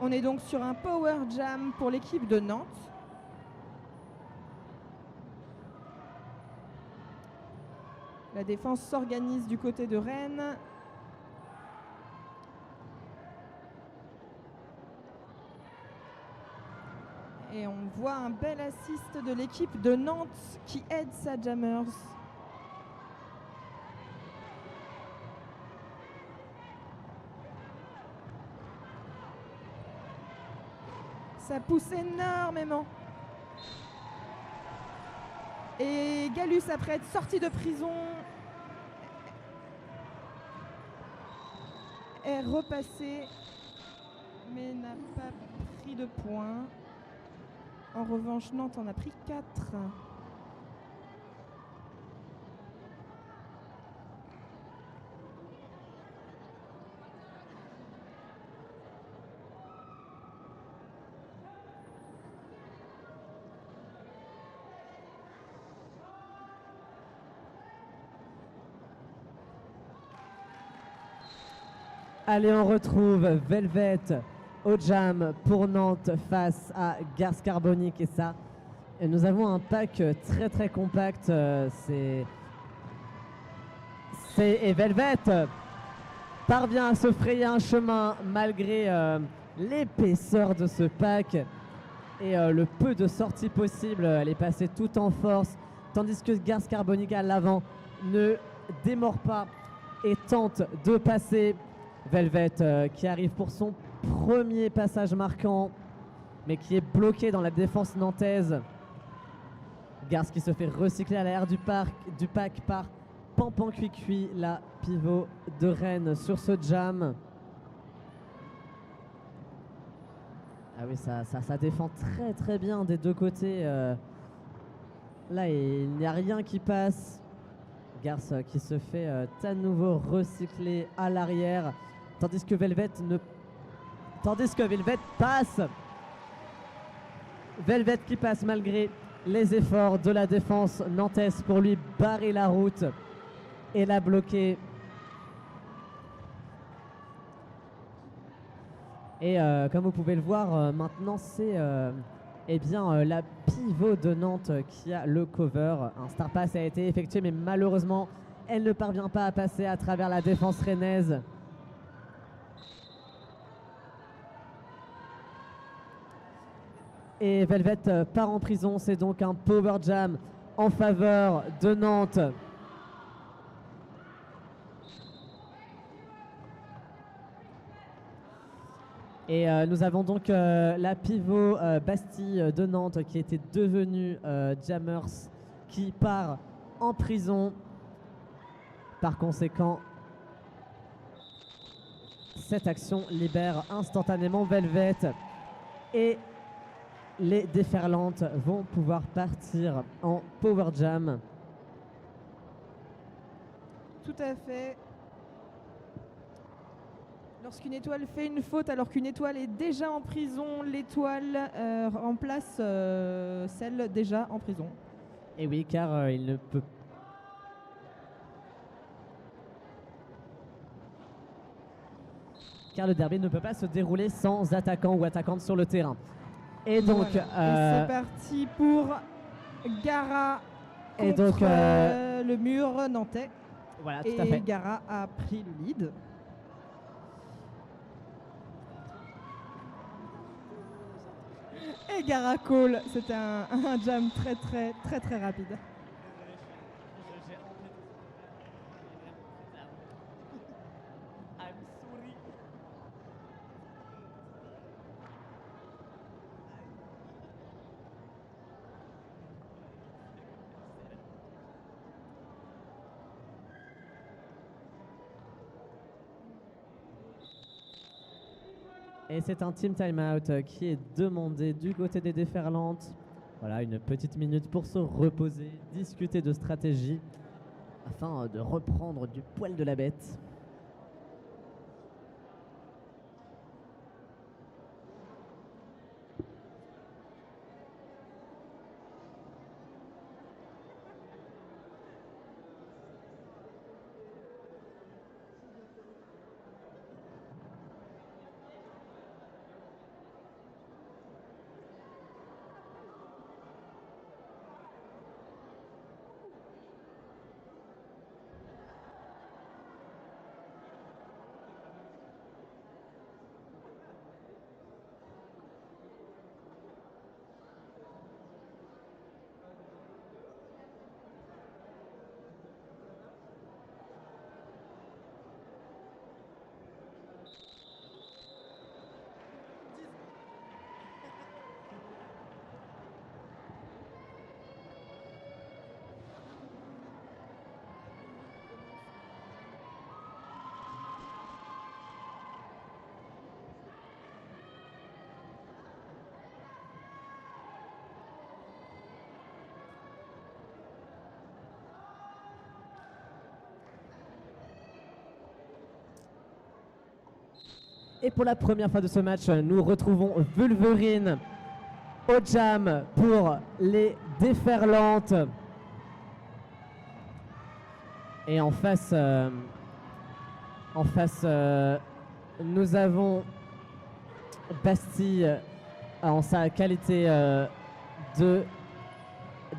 S2: On est donc sur un power jam pour l'équipe de Nantes. La défense s'organise du côté de Rennes. Et on voit un bel assist de l'équipe de Nantes qui aide sa jammers. Ça pousse énormément. Et Gallus, après être sorti de prison, est repassé, mais n'a pas pris de points. En revanche, Nantes en a pris 4.
S1: Allez, on retrouve Velvet au jam pour Nantes face à Garce Carbonique et ça. Et nous avons un pack très très compact. Et Velvet parvient à se frayer un chemin malgré l'épaisseur de ce pack et le peu de sorties possibles. Elle est passée tout en force, tandis que Garce Carbonique à l'avant ne démord pas et tente de passer. Velvet qui arrive pour son premier passage marquant, mais qui est bloqué dans la défense nantaise. Garce qui se fait recycler à l'arrière du pack par Pampan Cuicui, la pivot de Rennes sur ce jam. Ah oui, ça défend très très bien des deux côtés. Là, il n'y a rien qui passe. Garce qui se fait à nouveau recycler à l'arrière. Tandis que Velvet passe. Velvet qui passe malgré les efforts de la défense nantaise pour lui barrer la route et la bloquer. Et comme vous pouvez le voir, maintenant c'est la pivot de Nantes qui a le cover. Un star pass a été effectué, mais malheureusement, elle ne parvient pas à passer à travers la défense rennaise. Et Velvet part en prison, c'est donc un power jam en faveur de Nantes. Et nous avons donc la pivot Bastille de Nantes qui était devenue Jammers qui part en prison. Par conséquent, cette action libère instantanément Velvet et les déferlantes vont pouvoir partir en power jam.
S2: Tout à fait. Lorsqu'une étoile fait une faute alors qu'une étoile est déjà en prison, l'étoile remplace celle déjà en prison.
S1: Et oui, car il ne peut car le derby ne peut pas se dérouler sans attaquant ou attaquante sur le terrain. Et donc,
S2: voilà. Et c'est parti pour Gara contre le mur nantais.
S1: Voilà, tout à fait.
S2: Et Gara a pris le lead. Et Gara call, c'était un jam très rapide.
S1: Et c'est un team timeout qui est demandé du côté des déferlantes. Voilà, une petite minute pour se reposer, discuter de stratégie afin de reprendre du poil de la bête. Et pour la première fois de ce match, nous retrouvons Wulverine au jam pour les déferlantes. Et en face, nous avons Bastille en sa qualité de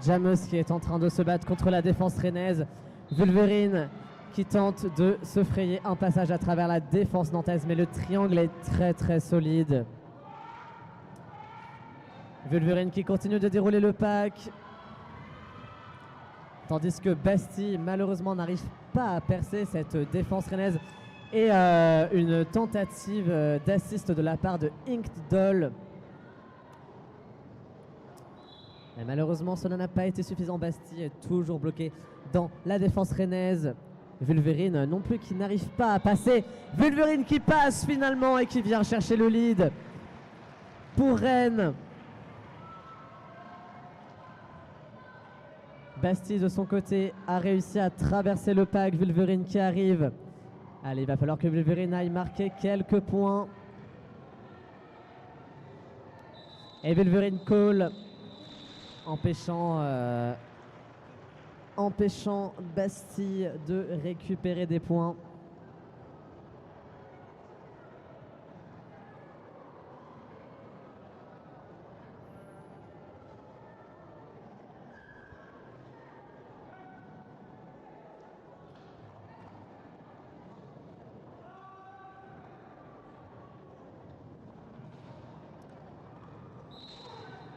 S1: jammeuse qui est en train de se battre contre la défense rennaise. Wulverine qui tente de se frayer un passage à travers la défense nantaise, mais le triangle est très très solide. Wulverine qui continue de dérouler le pack, tandis que Bastille malheureusement n'arrive pas à percer cette défense rennaise. Et une tentative d'assist de la part de Inked Doll. Mais malheureusement, cela n'a pas été suffisant. Bastille est toujours bloqué dans la défense rennaise. Wulverine non plus qui n'arrive pas à passer. Wulverine qui passe finalement et qui vient chercher le lead pour Rennes. Bastille de son côté a réussi à traverser le pack. Wulverine qui arrive. Allez, il va falloir que Wulverine aille marquer quelques points. Et Wulverine call, empêchant Bastille de récupérer des points.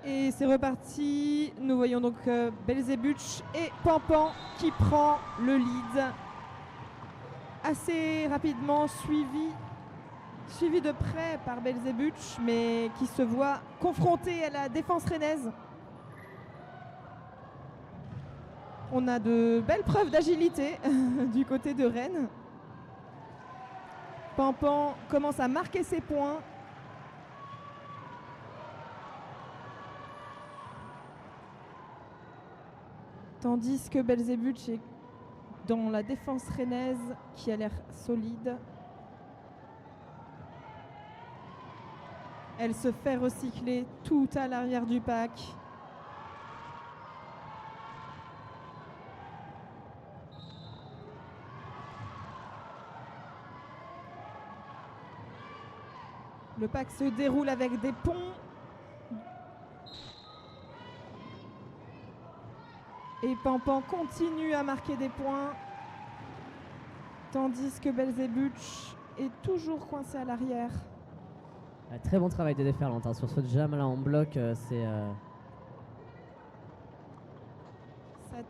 S2: Et c'est reparti. Nous voyons donc Belzébuth et Pampan qui prend le lead assez rapidement, suivi de près par Belzébuth, mais qui se voit confronté à la défense rennaise. On a de belles preuves d'agilité du côté de Rennes. Pampan commence à marquer ses points. Tandis que Belzébuth est dans la défense rennaise qui a l'air solide. Elle se fait recycler tout à l'arrière du pack. Le pack se déroule avec des ponts. Et Pampan continue à marquer des points, tandis que Belzébuth est toujours coincé à l'arrière.
S1: Très bon travail des déferlantes sur ce jam là en bloc. Ça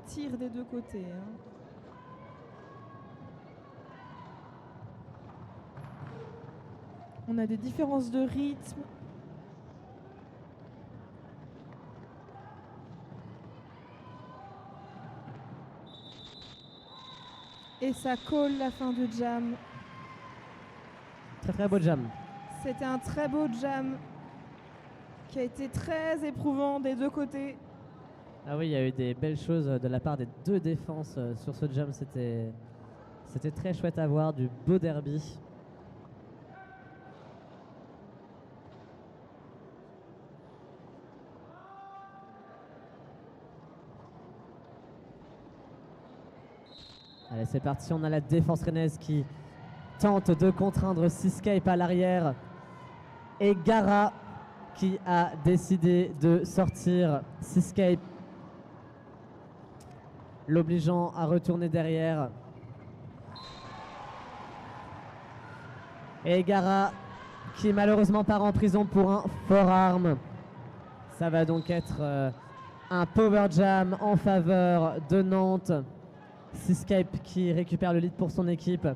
S2: tire des deux côtés. On a des différences de rythme. Et ça colle la fin du jam.
S1: Très très beau jam.
S2: C'était un très beau jam qui a été très éprouvant des deux côtés.
S1: Ah oui, il y a eu des belles choses de la part des deux défenses sur ce jam. C'était très chouette à voir, du beau derby. Allez, c'est parti, on a la défense rennaise qui tente de contraindre Seascape à l'arrière. Et Gara qui a décidé de sortir Seascape, l'obligeant à retourner derrière. Et Gara qui malheureusement part en prison pour un forearm. Ça va donc être un power jam en faveur de Nantes. Seascape qui récupère le lead pour son équipe.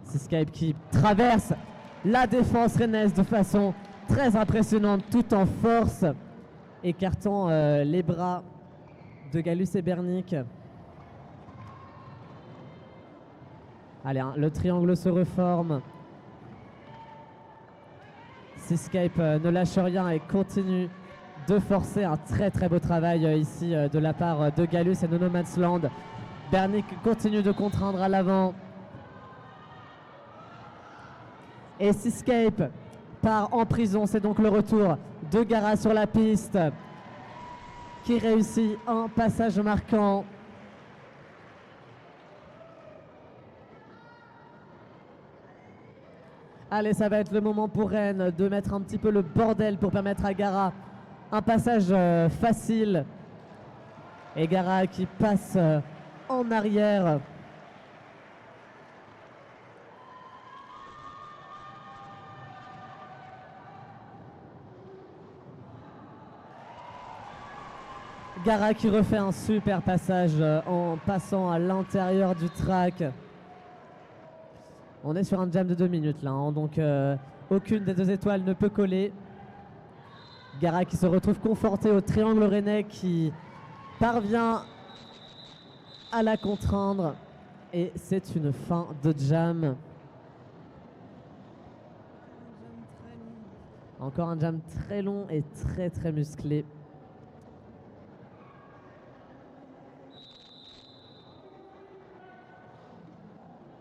S1: Seascape qui traverse la défense rennaise de façon très impressionnante, tout en force, écartant les bras de Galus et Bernic. Allez, le triangle se reforme. Seascape ne lâche rien et continue de forcer. Un très très beau travail ici de la part de Galus et de No Man's Land. Bernic continue de contraindre à l'avant. Et Seascape part en prison. C'est donc le retour de Gara sur la piste qui réussit un passage marquant. Allez, ça va être le moment pour Rennes de mettre un petit peu le bordel pour permettre à Gara un passage facile. Et Gara qui passe en arrière. Gara qui refait un super passage en passant à l'intérieur du track. On est sur un jam de 2 minutes là, hein, donc aucune des deux étoiles ne peut coller. Gara qui se retrouve conforté au triangle rennais qui parvient à la contraindre. Et c'est une fin de jam. Encore un jam très long et très musclé.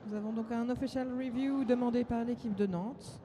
S2: Nous avons donc un official review demandé par l'équipe de Nantes.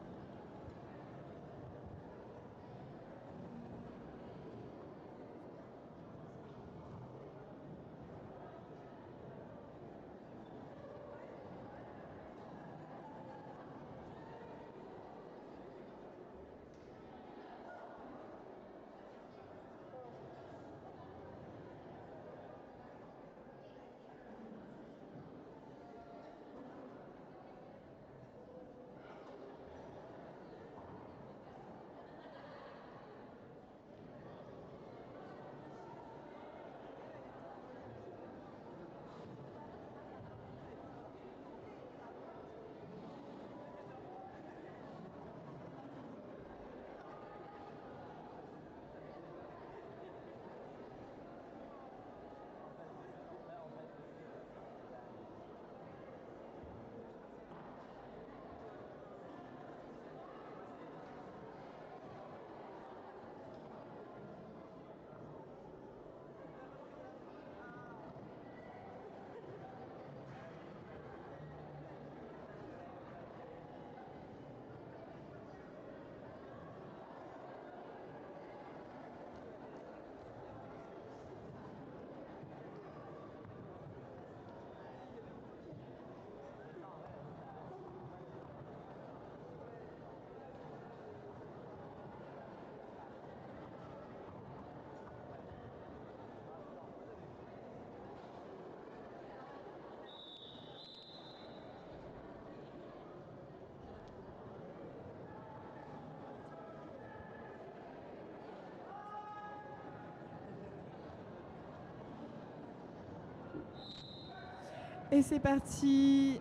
S2: Et c'est parti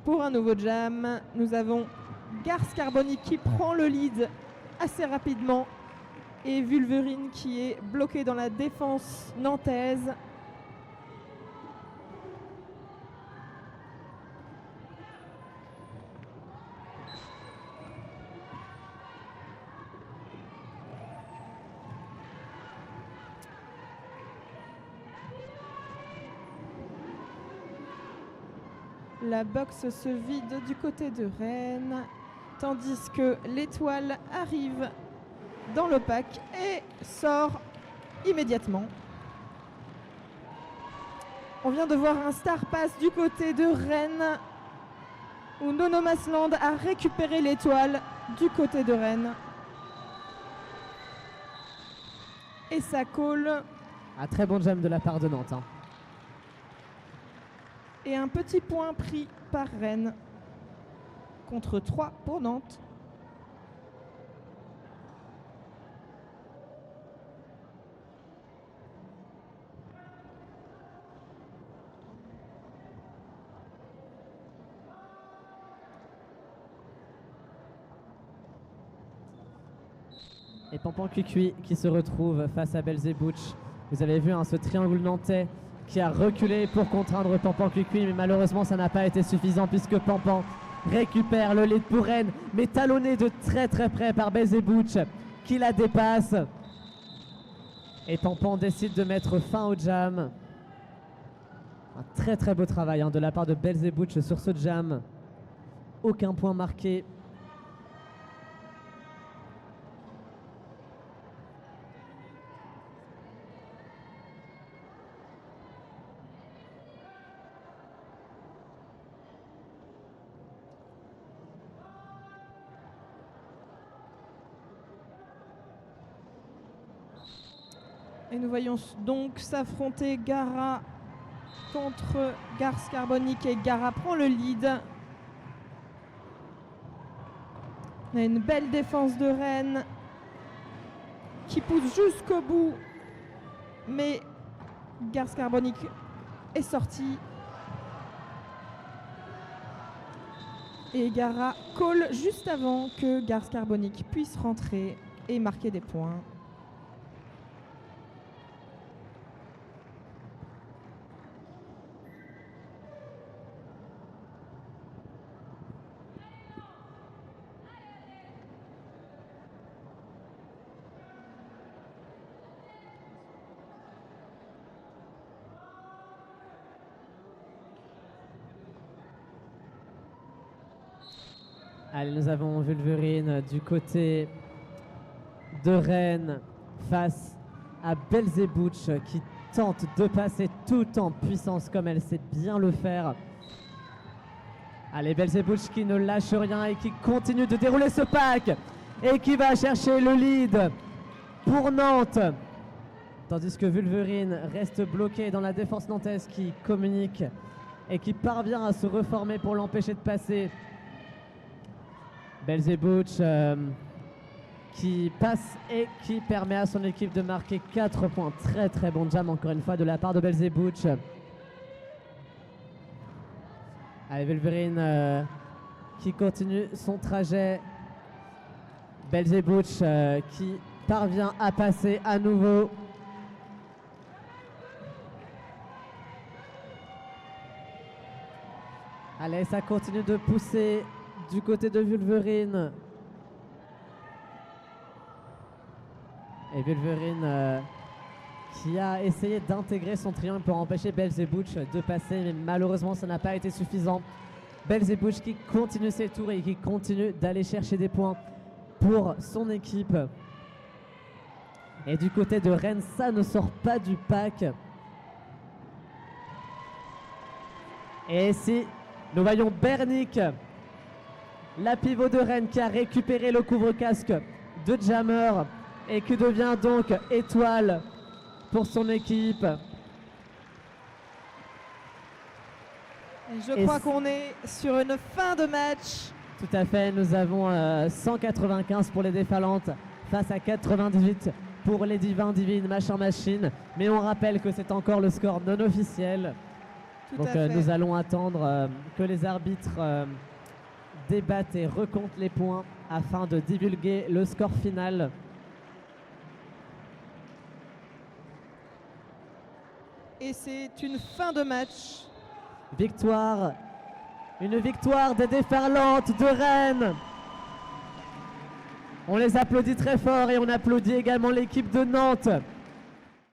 S2: pour un nouveau jam. Nous avons Garce Carbonique qui prend le lead assez rapidement et Vulverine qui est bloqué dans la défense nantaise. La boxe se vide du côté de Rennes, tandis que l'étoile arrive dans le pack et sort immédiatement. On vient de voir un star pass du côté de Rennes, où Nono Masland a récupéré l'étoile du côté de Rennes. Et ça colle.
S1: Un très bon jam de la part de Nantes. Hein.
S2: Et un petit point pris par Rennes contre 3 pour Nantes.
S1: Et Pampan Cucuy qui se retrouve face à Belzebouch. Vous avez vu hein, ce triangle nantais qui a reculé pour contraindre Pampan Cucuy, mais malheureusement ça n'a pas été suffisant puisque Pampan récupère le lead pour Rennes, mais talonné de très près par Belzebouch qui la dépasse. Et Pampan décide de mettre fin au jam. Un très beau travail hein, de la part de Belzebouch sur ce jam. Aucun point marqué.
S2: Et nous voyons donc s'affronter Gara contre Gars Carbonic et Gara prend le lead. On a une belle défense de Rennes qui pousse jusqu'au bout, mais Gars Carbonic est sorti. Et Gara call juste avant que Gars Carbonic puisse rentrer et marquer des points.
S1: Allez, nous avons Wolverine du côté de Rennes face à Belzebouch qui tente de passer tout en puissance comme elle sait bien le faire. Allez, Belzebouch qui ne lâche rien et qui continue de dérouler ce pack et qui va chercher le lead pour Nantes. Tandis que Wolverine reste bloqué dans la défense nantaise qui communique et qui parvient à se reformer pour l'empêcher de passer. Belzebouch qui passe et qui permet à son équipe de marquer 4 points. Très très bon jam encore une fois de la part de Belzebouch. Allez, Wolverine qui continue son trajet. Belzebouch qui parvient à passer à nouveau. Allez, ça continue de pousser du côté de Wolverine. Et Wolverine qui a essayé d'intégrer son triangle pour empêcher Belzebouch de passer, mais malheureusement ça n'a pas été suffisant. Belzebouch qui continue ses tours et qui continue d'aller chercher des points pour son équipe. Et du côté de Rennes, ça ne sort pas du pack. Et ici, nous voyons Bernick, la pivot de Rennes qui a récupéré le couvre-casque de Jammer et qui devient donc étoile pour son équipe.
S2: Je crois qu'on est sur une fin de match.
S1: Tout à fait, nous avons 195 pour les défaillantes face à 98 pour les divins, divines, machin, machine. Mais on rappelle que c'est encore le score non officiel.
S2: Tout
S1: Donc
S2: à fait.
S1: nous allons attendre que les arbitres débattent et recomptent les points afin de divulguer le score final.
S2: Et c'est une fin de match.
S1: Victoire, une victoire des déferlantes de Rennes. On les applaudit très fort et on applaudit également l'équipe de Nantes